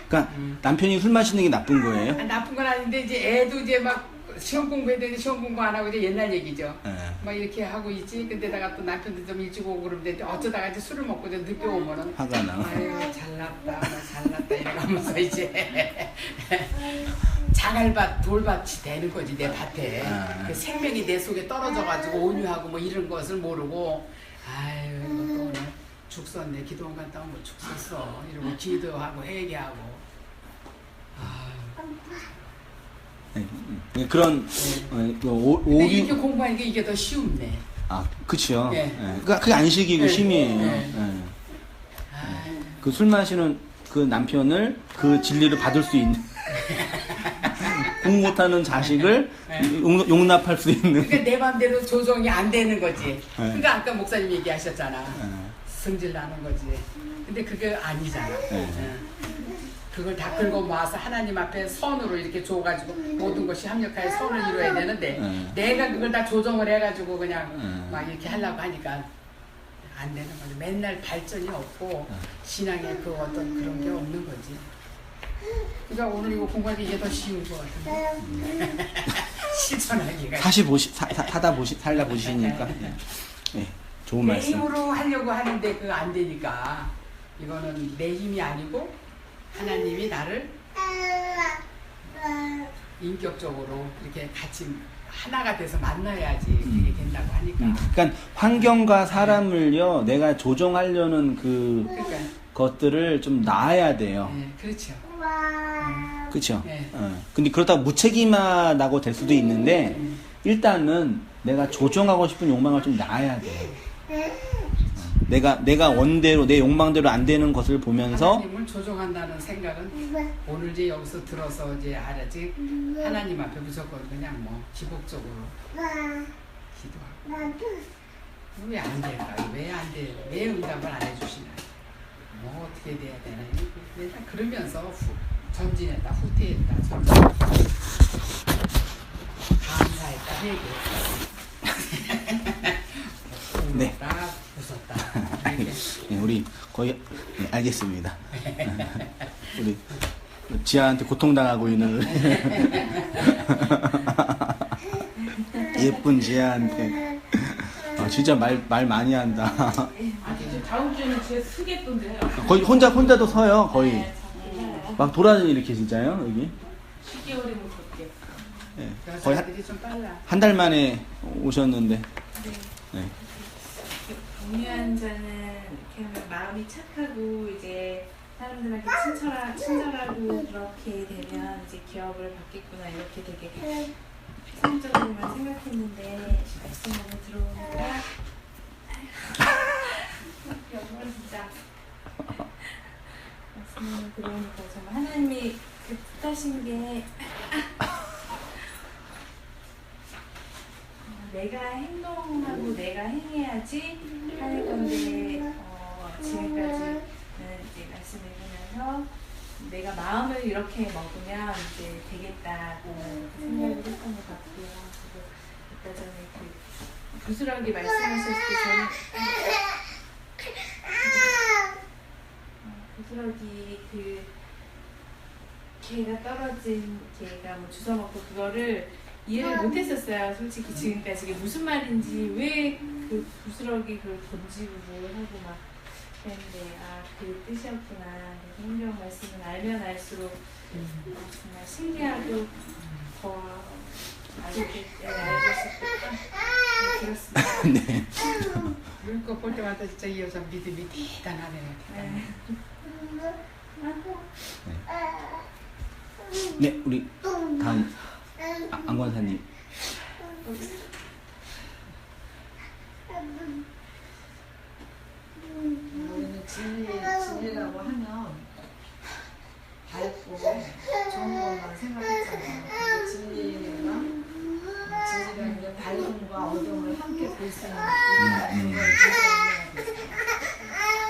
그러니까 남편이 술 마시는 게 나쁜 거예요? 나쁜 건 아닌데 이제 애도 이제 막 시험 공부해야 되는데 시험 공부 안 하고 이제 옛날 얘기죠. 네. 막 이렇게 하고 있지. 근데다가 또 남편도 좀 일찍 오고 그러는데 어쩌다가 이제 술을 먹고 이제 늦게 오면은 화가 나. 아유 잘났다, 잘났다 이러면서 이제 자갈밭 돌밭이 되는 거지 내 밭에. 그 생명이 내 속에 떨어져가지고 온유하고 뭐 이런 것을 모르고 아유 이거 또 오늘 죽 썼네. 기도원 갔다 오면 죽 썼어. 이러고 기도하고 회개하고. 네. 그런 근데 오류. 이렇게 공부하니까 이게 더 쉬운데. 아, 그렇죠. 네. 그러니까 그게 안식이고 쉼이에요. 네. 그 술 마시는 그 남편을 그 진리를 받을 수 있는 공부 못하는 자식을 용납할 수 있는. 그러니까 내 맘대로 조정이 안 되는 거지. 그러니까 아까 목사님 얘기하셨잖아. 승질 나는 거지. 근데 그게 아니잖아. 그걸 다 긁어 모아서 하나님 앞에 선으로 이렇게 줘가지고 모든 것이 합력하여 선을 이루어야 되는데 내가 그걸 다 조정을 해가지고 그냥 막 이렇게 하려고 하니까 안 되는 거지. 맨날 발전이 없고 신앙에 그 어떤 그런 게 없는 거지. 그러니까 오늘 이거 공부하기 이게 더 쉬운 것 같은데. 실천하기가. 살다 보시니까. 네. 좋은 내 말씀. 힘으로 하려고 하는데 그거 안 되니까 이거는 내 힘이 아니고 하나님이 나를 인격적으로 이렇게 같이 하나가 돼서 만나야지 그게 된다고 하니까. 그러니까 환경과 사람을요 내가 조정하려는 그러니까. 것들을 좀 놔야 돼요. 네, 그렇죠. 그렇죠. 네. 근데 그렇다고 무책임하다고 될 수도 있는데 일단은 내가 조정하고 싶은 욕망을 좀 놔야 돼. 내가 원대로 내 욕망대로 안 되는 것을 보면서 하나님을 조종한다는 생각은 오늘 이제 여기서 들어서 이제 알았지. 하나님 앞에 무조건 그냥 뭐 기복적으로 기도하고 왜 안 될까? 왜 안 돼? 왜 응답을 안 해주시나? 뭐 어떻게 돼야 되나? 맨날 그러면서 전진했다, 후퇴했다, 감사했다, 회개했다. 네. 웃었다. 네, 우리 거의 알겠습니다. 우리 지아한테 고통당하고 있는 예쁜 지아한테 진짜 말 많이 한다. 다음 주에는 제 쓰겠던데요. 거의 혼자도 서요. 거의 막 돌아다니 이렇게 진짜요 여기. 10개월이면 걷게. 네, 거의 여자들이 좀 빨라. 한 달 만에 오셨는데. 네. 온유한 자는 이렇게 마음이 착하고 이제 사람들한테 친절하고 그렇게 되면 이제 기업을 받겠구나 이렇게 되게 피상적으로만 생각했는데 말씀 안에 들어오니까 여러분 진짜 말씀 안에 들어오니까 정말 하나님이 그 뜻하신 게 내가 행동하고 내가 행해야지 하는 건데 지금까지는 이제 말씀을 보면서 내가 마음을 이렇게 먹으면 이제 되겠다고 생각을 했던 것 같고요. 그리고 아까 전에 그 부스러기 말씀하셨을 때 저는 부스러기 그 개가 떨어진 개가 뭐 주워 먹고 그거를 이해를 못했었어요. 솔직히 지금까지 이게 무슨 말인지 왜 그 부스러기 그걸 던지고 뭘 하고 막 그랬는데 그 뜻이었구나. 성경 말씀은 알면 알수록 정말 신기하고 더 알게 알고 싶다. 그렇습니다. 네. 이거 볼 때마다 진짜 이 여자 믿음이 대단하네요. 네, 우리 다음 안권사님. 우리는 진리라고 하면 밝고 좋은 것만 생각했잖아요. 근데 진리가 이제 밝음과 어둠을 함께 볼 수 있는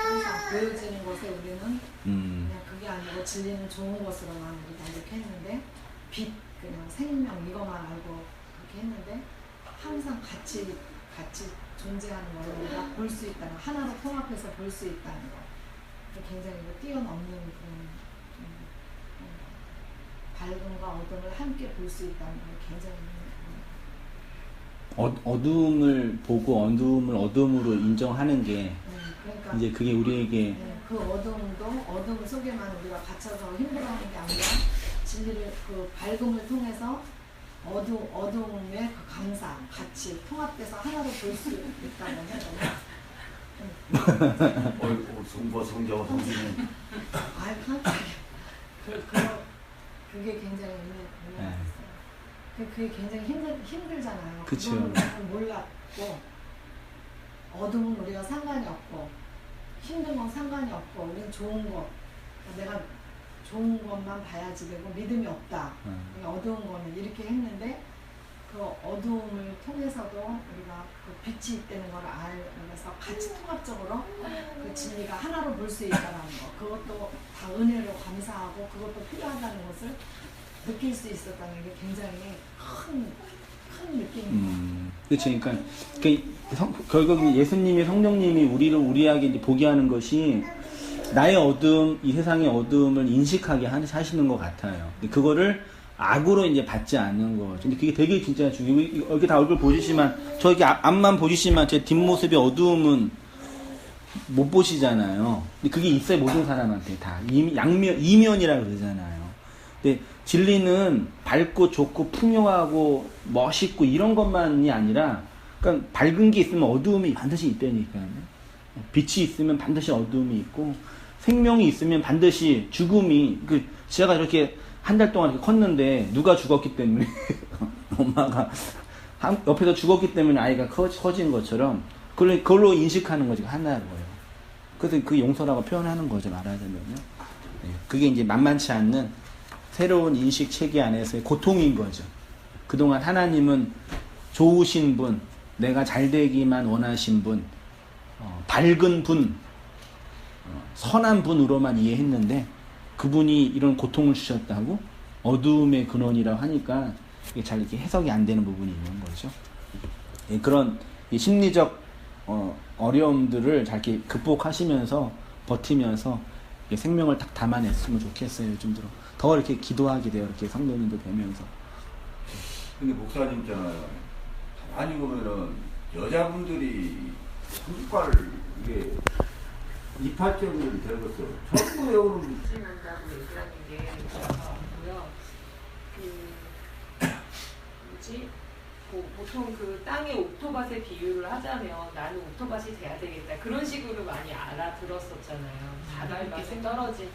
항상 보여지는 것에 우리는 그냥 그게 아니고 진리는 좋은 것으로만 우리가 이렇게 했는데 빛, 그냥 생명 이것만 알고 그렇게 했는데 항상 같이 존재하는 걸 우리가 볼 수 있다는 거, 하나로 통합해서 볼 수 있다는 거, 굉장히 뛰어넘는 그런 밝음과 어둠을 함께 볼 수 있다는 걸 굉장히 어둠을 보고 어둠을 어둠으로 인정하는 게 그러니까 이제 그게 우리에게 그 어둠 속에만 우리가 갇혀서 힘들어하는 게 아니라 진리를 그 밝음을 통해서 어둠의 그 감사 같이 통합돼서 하나로 볼 수 있다는 거죠. 성부 성자와 성신은 아이 깜짝이야. 그게 굉장히 몰랐어요. 그게 굉장히 힘들잖아요. 그쵸. 그걸 몰랐고 어둠은 우리가 상관이 없고 힘든 건 상관이 없고 우리는 좋은 것 내가 좋은 것만 봐야지 되고 믿음이 없다. 어두운 거는 이렇게 했는데 그 어두움을 통해서도 우리가 그 빛이 있다는 걸 알면서 같이 통합적으로 그 진리가 하나로 볼 수 있다는 거 그것도 다 은혜로 감사하고 그것도 필요하다는 것을 느낄 수 있었다는 게 굉장히 큰 느낌입니다. 그렇죠. 그러니까 결국 예수님이 성령님이 우리에게 이제 보게 하는 것이 나의 어둠, 이 세상의 어둠을 인식하게 하시는 것 같아요. 근데 그거를 악으로 이제 받지 않는 거죠. 근데 그게 되게 진짜 중요해요. 여기 다 얼굴 보시지만, 저기 앞만 보시지만 제 뒷모습의 어두움은 못 보시잖아요. 근데 그게 있어요, 모든 사람한테 다. 이면이라 그러잖아요. 근데 진리는 밝고 좋고 풍요하고 멋있고 이런 것만이 아니라, 그러니까 밝은 게 있으면 어두움이 반드시 있다니까요. 빛이 있으면 반드시 어두움이 있고, 생명이 있으면 반드시 죽음이, 제가 이렇게 한 달 동안 이렇게 컸는데, 누가 죽었기 때문에, 엄마가 옆에서 죽었기 때문에 아이가 커진 것처럼, 그걸로 인식하는 거지, 하나고요. 그래서 그 용서라고 표현하는 거죠, 말하자면요. 그게 이제 만만치 않는 새로운 인식 체계 안에서의 고통인 거죠. 그동안 하나님은 좋으신 분, 내가 잘 되기만 원하신 분, 밝은 분, 선한 분으로만 이해했는데 그분이 이런 고통을 주셨다고 어두움의 근원이라고 하니까 이게 잘 이렇게 해석이 안 되는 부분이 있는 거죠. 그런 심리적 어려움들을 잘 이렇게 극복하시면서 버티면서 생명을 딱 담아냈으면 좋겠어요. 요즘 들어 더 이렇게 기도하게 돼요. 이렇게 성도님도 되면서. 근데 목사님 있잖아요. 많이 보면은 여자분들이 성과를 이게 입학점을 들었어. 전부 외우는 한다고 얘기하는 게 고요. 보통 그 땅의 옥토밭에 비유를 하자면 나는 옥토밭이 돼야 되겠다. 그런 식으로 많이 알아들었었잖아요. 바닷가에 떨어진,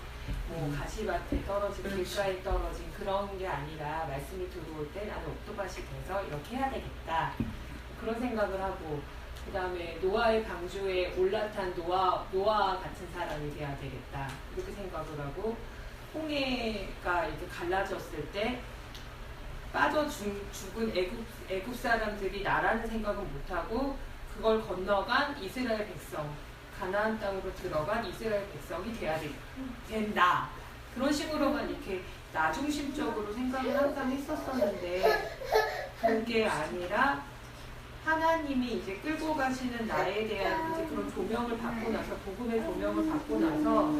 가시밭에 떨어진, 길가에 떨어진 그런 게 아니라 말씀이 들어올 때 나는 옥토밭이 돼서 이렇게 해야 되겠다. 그런 생각을 하고, 그 다음에 노아의 방주에 올라탄 노아 같은 사람이 돼야 되겠다. 이렇게 생각을 하고, 홍해가 이렇게 갈라졌을 때 빠져 죽은 애굽 사람들이 나라는 생각은 못하고 그걸 건너간 이스라엘 백성, 가나안 땅으로 들어간 이스라엘 백성이 돼야 된다. 그런 식으로만 이렇게 나중심적으로 생각을 항상 했었었는데 그게 아니라 하나님이 이제 끌고 가시는 나에 대한 이제 그런 조명을 받고 나서, 복음의 조명을 받고 나서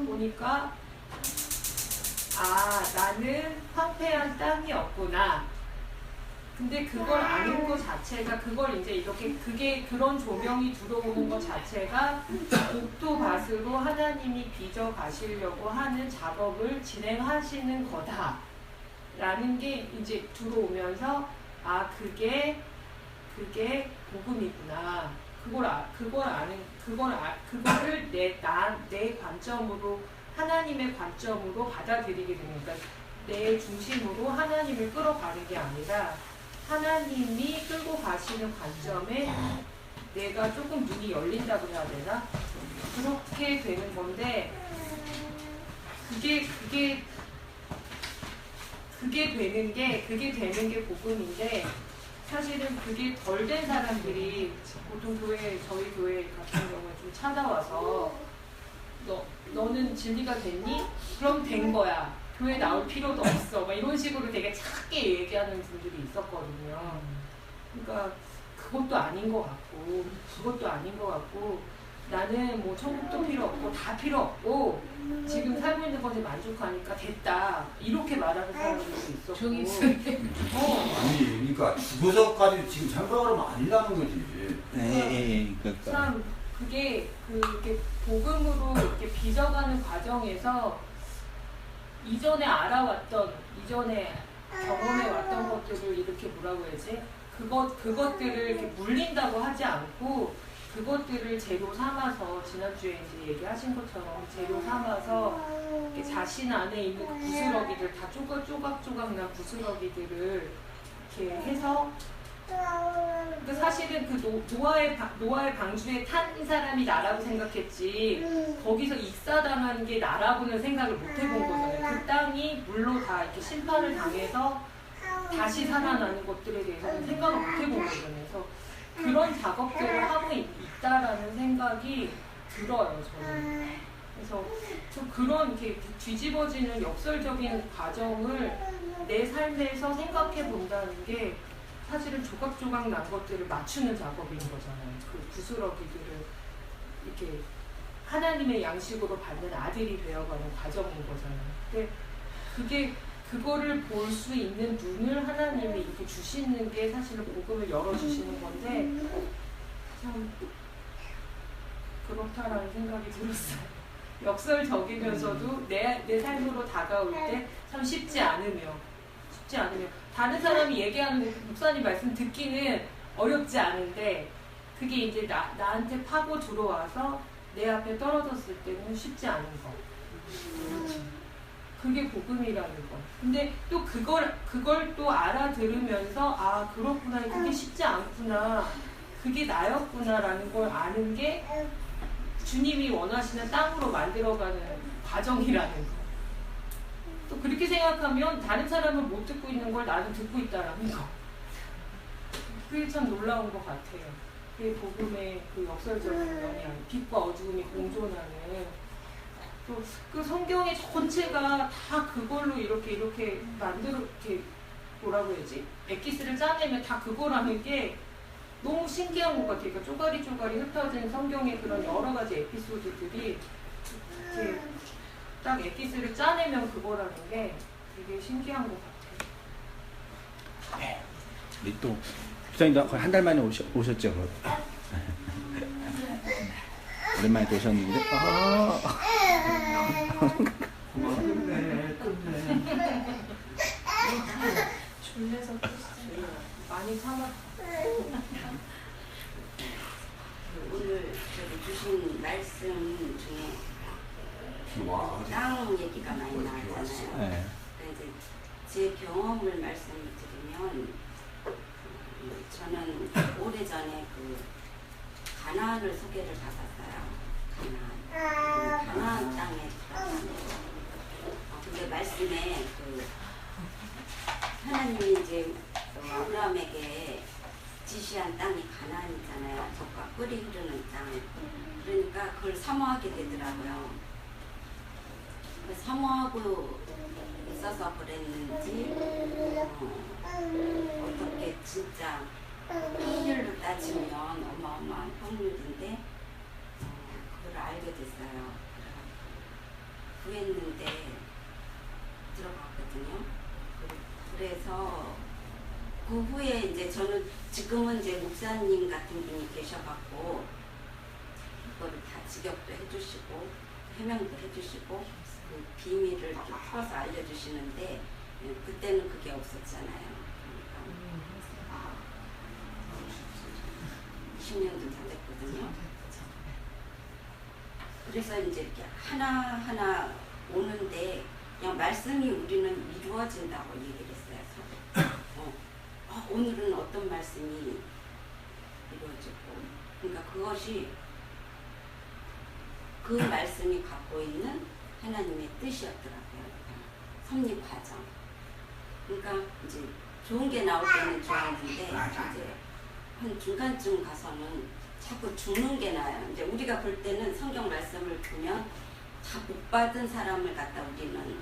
보니까 나는 황폐한 땅이었구나. 근데 그걸 아는 것 자체가, 그걸 이제 이렇게, 그런 조명이 들어오는 것 자체가 옥토밭으로 하나님이 빚어 가시려고 하는 작업을 진행하시는 거다. 라는 게 이제 들어오면서, 그게 복음이구나. 그거를 내 관점으로, 하나님의 관점으로 받아들이게 되니까 내 중심으로 하나님을 끌어가는 게 아니라 하나님이 끌고 가시는 관점에 내가 조금 눈이 열린다고 해야 되나? 그렇게 되는 건데 그게 되는 게 복음인데 사실은 그게 덜 된 사람들이 보통 저희 교회 같은 경우에 좀 찾아와서 너는 진리가 됐니? 그럼 된 거야. 교회 나올 필요도 없어. 막 이런 식으로 되게 작게 얘기하는 분들이 있었거든요. 그러니까 그것도 아닌 것 같고 나는 뭐 천국도 필요 없고 다 필요 없고 지금 살고 있는 것에 만족하니까 됐다. 이렇게 말하는 사람들도 있었고. 종이 아니 그러니까 죽어서까지 지금 생각을 하면 아니라는 거지. 그러니까. 참 그게 복음으로 이렇게 빚어가는 과정에서 이전에 알아왔던 이전에 경험해왔던 것들을 이렇게 뭐라고 해야지? 그것들을 이렇게 물린다고 하지 않고 그것들을 재료 삼아서 지난주에 이제 얘기하신 것처럼 재료 삼아서 이렇게 자신 안에 있는 그 부스러기들 다 조각조각 난 부스러기들을 이렇게 해서 그 사실은 그 노아의 방주에 탄 사람이 나라고 생각했지 거기서 익사당한 게 나라고는 생각을 못 해본 거잖아요. 그 땅이 물로 다 이렇게 심판을 당해서 다시 살아나는 것들에 대해서는 생각을 못 해본 거잖아요. 그래서 그런 작업들을 하고 있다라는 생각이 들어요, 저는. 그래서 좀 그런 이렇게 뒤집어지는 역설적인 과정을 내 삶에서 생각해 본다는 게 사실은 조각조각 난 것들을 맞추는 작업인 거잖아요. 그 부스러기들을 이렇게 하나님의 양식으로 받는 아들이 되어가는 과정인 거잖아요. 근데 그거를 볼 수 있는 눈을 하나님이 이렇게 주시는 게 사실은 복음을 열어주시는 건데 참 그렇다라는 생각이 들었어요. 역설적이면서도 내 삶으로 다가올 때 참 쉽지 않으며 다른 사람이 얘기하는 목사님 말씀 듣기는 어렵지 않은데 그게 이제 나한테 파고 들어와서 내 앞에 떨어졌을 때는 쉽지 않은 거. 그게 복음이라는 거. 근데 또 그걸 또 알아들으면서 아 그렇구나 그게 쉽지 않구나 그게 나였구나라는 걸 아는 게 주님이 원하시는 땅으로 만들어가는 과정이라는 거. 또 그렇게 생각하면 다른 사람은 못 듣고 있는 걸 나는 듣고 있다라는 거. 그게 참 놀라운 것 같아요. 그게 복음의 그 역설적인 면이 아니에요. 빛과 어두움이 공존하는 또 그 성경의 전체가 다 그걸로 이렇게 만들어 이렇게 뭐라고 해야지 엑기스를 짜내면 다 그거라는 게 너무 신기한 것 같아요. 그러니까 쪼가리 흩어진 성경의 그런 여러 가지 에피소드들이 이렇게 딱 엑기스를 짜내면 그거라는 게 되게 신기한 것 같아요. 네. 우리 또 부장님도 거의 한 달 만에 오셨죠? 오랜만에 또 오셨는데 졸려서 많이 참았. 오늘 주신 말씀 중에 땅 얘기가 많이 나왔잖아요. 네. 이제 제 경험을 말씀드리면 저는 오래전에 그 가나안을 소개를 받았어요. 가나안 땅에 들어가서 근데 말씀에 그 하나님이 이제 아브라함에게 지시한 땅이 가나안이잖아요. 젖과 꿀이 흐르는 땅. 그러니까 그걸 사모하게 되더라고요. 사모하고 있어서 그랬는지 어떻게 진짜 확률로 따지면 어마어마한 확률인데 그걸 알게 됐어요. 구했는데 들어갔거든요. 그래서 그 후에 이제 저는 지금은 이제 목사님 같은 분이 계셔갖고 그거를 다 직역도 해주시고 해명도 해주시고 그 비밀을 이렇게 풀어서 알려주시는데 그때는 그게 없었잖아요. 그러니까 20년도 다 됐거든요. 그래서 이제 이렇게 하나하나 오는데 그냥 말씀이 우리는 이루어진다고 얘기를 했어요. 오늘은 어떤 말씀이 이루어지고, 그러니까 그것이 그 말씀이 갖고 있는 하나님의 뜻이었더라고요. 섭리 과정. 그러니까 이제 좋은 게 나올 때는 좋았는데 이제 한 중간쯤 가서는 자꾸 죽는 게 나요. 이제 우리가 볼 때는 성경 말씀을 보면 다 복 받은 사람을 갖다 우리는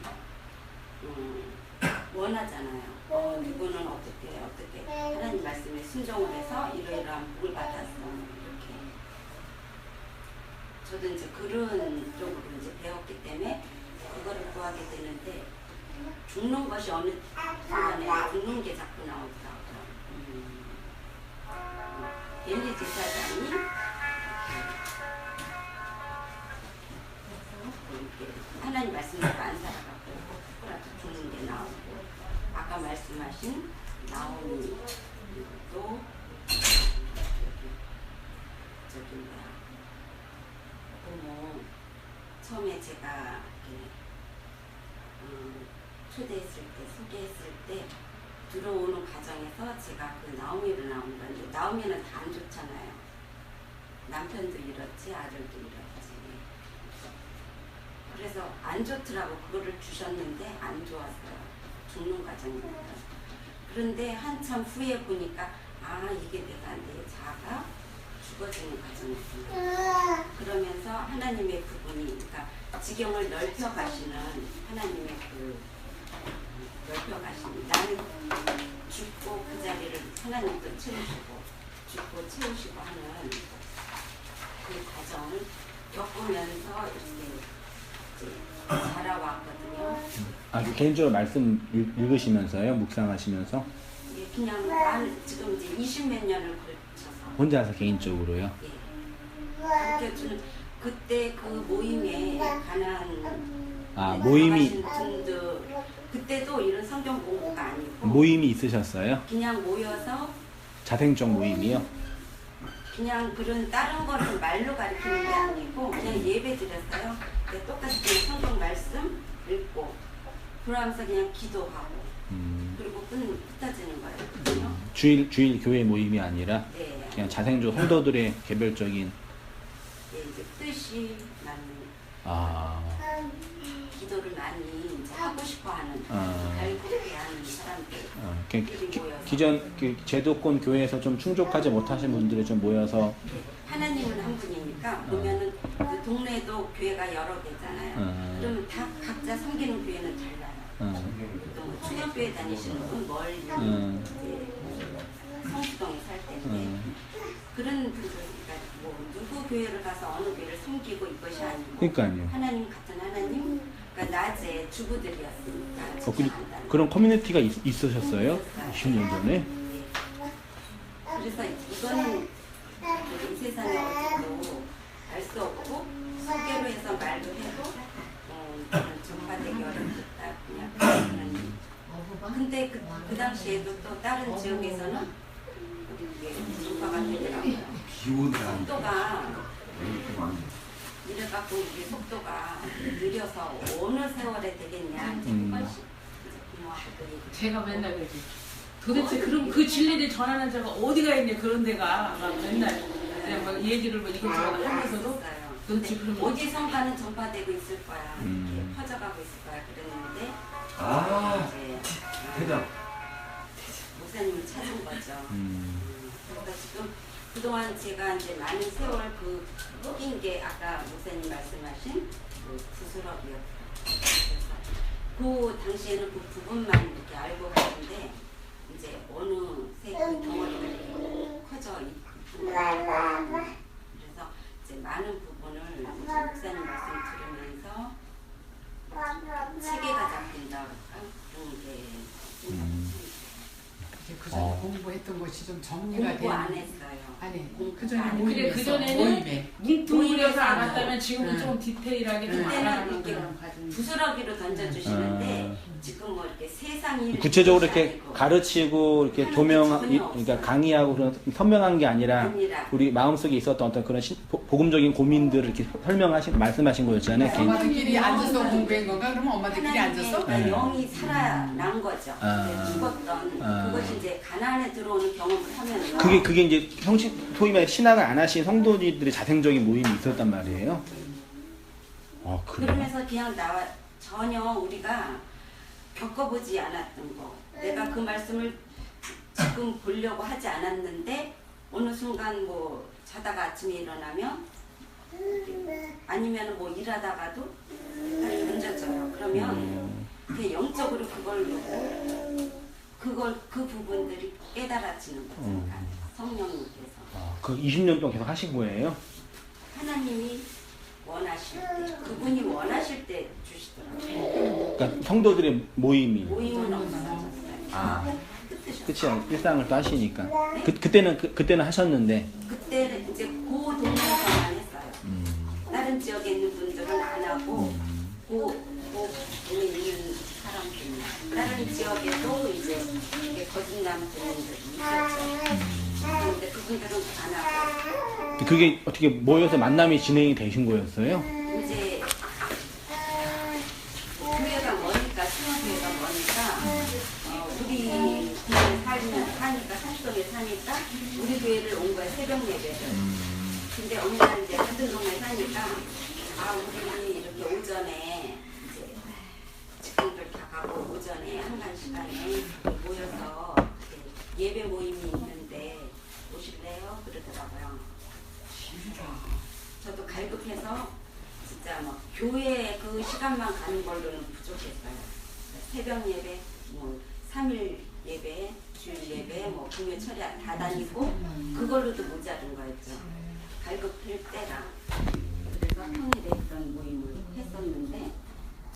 원하잖아요. 누구는 어떻게 하나님 말씀에 순종을 해서 이러이러한 복을 받았어. 이렇게. 저도 이제 그런 쪽으로 이제 배웠기 때문에 그거를 구하게 되는데 죽는 것이 어느 순간에 죽는 게 자꾸 나오더라고요. 엘리 제사장이 하나님 말씀대로 안 살아가고 거꾸라도 죽는 게 나오고, 아까 말씀하신 나오미도 저기 뭐야 고모 처음에 제가 초대했을 때 소개했을 때 들어오는 과정에서 제가 그 나오미를 나온 건데, 나오미는 다 안 좋잖아요. 남편도 잃었지, 아들도 잃었지. 그래서 안 좋더라고. 그거를 주셨는데 안 좋았어요. 죽는 과정이니까. 그런데 한참 후에 보니까 이게 내가 내 자아가 죽어지는 과정이구나. 그러면서 하나님의 부분이, 그러니까 지경을 넓혀가시는 하나님의 그 넓혀가시는, 나는 죽고 그 자리를 하나님도 채우시고 죽고 채우시고 하는 그 과정을 겪으면서 이렇게 자라왔거든요. 개인적으로 말씀 읽으시면서요? 묵상하시면서? 예, 그냥 지금 이제 20몇 년을 걸쳐서 혼자서 개인적으로요? 예. 가르쳐주는 그때 그 모임에 가난 모임이 분들, 그때도 이런 성경 공부가 아니고 모임이 있으셨어요? 그냥 모여서 자생적 모임이요? 그냥 그런 다른 거를 말로 가르치는 게 아니고 그냥 예배 드렸어요. 똑같이 그냥 성경 말씀 읽고 그러면서 그냥 기도하고 그리고 흩어지는 거예요. 주일 교회 모임이 아니라 네. 그냥 자생적 성도들의 개별적인 네, 이제 뜻이 맞는 기도를 많이 이제 하고 싶어하는 갈급해하는 사람들 기존 제도권 교회에서 좀 충족하지 못하신 분들이 좀 모여서 하나님은 한 분이니까 보면은 그 동네에도 교회가 여러 개잖아요. 그러면 다 각자 섬기는 교회는 달라요. 보통 충격교회 다니시는 분 멀리 이제 성수동에 살 때인데 그런 분들이니까 뭐 누구 교회를 가서 어느 교회를 섬기고 이것이 아니고 그러니까요. 하나님 같은 하나님, 그러니까 낮에 주부들이었으니까 그런 커뮤니티가 있으셨어요? 20년 전에? 네. 그래서 이거는 이 세상에 어디도 알 수 없고 소개로 해서 말로 해도 전파되기 어렵다 그냥 그런. 근데 그 당시에도 또 다른 지역에서는 이게 전파가 되더라고요. 속도가 이래갖고 이게 속도가 느려서 어느 세월에 되겠냐 그것이 부모하고 제가 맨날 그러지. 도대체 그럼 그 진리를 전하는 자가 어디가 있냐 그런 데가 막 맨날 막 얘기를 뭐 이것저것 하면서도 도대체 그럼 어디선가는 전파되고 있을 거야. 이렇게 퍼져가고 있을 거야. 그랬는데 이제 대장. 목사님을 찾은 거죠. 그래서 지금 그동안 제가 이제 많은 세월 그 흑인 게 아까 목사님 말씀하신 그 부스럽이었어요. 그래서 그 당시에는 그 부분만 이렇게 알고 갔는데 이제 어느새 그 덩어리가 이렇게 커져 있고 그래서 이제 많은 부분을 목사님 말씀 들으면서 체계가 잡힌다 그런 게 그 전에 공부했던 것이 좀 정리가 공부 안 되는. 했어요. 아니 공부 그 전에 안 모임에 그래, 그전에는 모임에 뭉뚱그려서 안 알았다면 지금은 좀 디테일하게 좀 그때는 알아가는 이렇게 그런 과정이 부스러기로 던져주시는데 지금 뭐 이렇게 세상이 구체적으로 이렇게 가르치고 이렇게 그러니까 강의하고 그런 선명한 게 아니라 우리 마음속에 있었던 어떤 그런 복음적인 고민들을 이렇게 말씀하신 거였잖아요. 엄마들끼리 앉아서 공부한 건가? 그러면 엄마들끼리 앉아서? 하나님의 영이 살아난 거죠. 죽었던 그것이 이제 가나안에 들어오는 경험을 하면서 그게 이제 소위 말해 신앙을 안 하신 성도들의 자생적인 모임이 있었단 말이에요. 그래요? 그러면서 그냥 전혀 우리가 겪어보지 않았던 거, 내가 그 말씀을 지금 보려고 하지 않았는데 어느 순간 뭐 자다가 아침에 일어나면 아니면 뭐 일하다가도 딱 던져져요. 그러면 그 영적으로 그 부분들이 깨달아지는 거죠. 성령님께서. 그 20년 동안 계속 하신 거예요? 하나님이 원하실 때, 그분이 원하실 때 주시더라고요. 그러니까 성도들의 모임은 없어졌어요. 그치, 일상을 또 하시니까. 그때는 하셨는데. 그때는 이제 그 동네에서만 했어요. 다른 지역에 있는 분들은 안 하고, 그 동네에 있는 사람들만. 다른 지역에도 이제 거짓말 듣는 분들이 있었죠. 근데 그분들은 안 하고. 그게 어떻게 모여서 만남이 진행이 되신 거였어요? 이제 교회가 머니까 신혼교회가 머니까 우리 교회 사니까 산동에 사니까 우리 교회를 온 거야, 새벽 예배를. 근데 어느 날 이제 같은 동네 사니까 우리 이렇게 오전에 이제 직원들 다 가고 오전에 한간 시간에 모여서 예배 모임이 있는데 오실래요? 그러더라고요. 저도 갈급해서 진짜 뭐 교회 그 시간만 가는 걸로는 부족했어요. 새벽 예배, 뭐 3일 예배, 주일 예배, 뭐 금요 철야 다 다니고 그걸로도 모자른 거였죠. 갈급할 때라. 그래서 평일에 그런 모임을 했었는데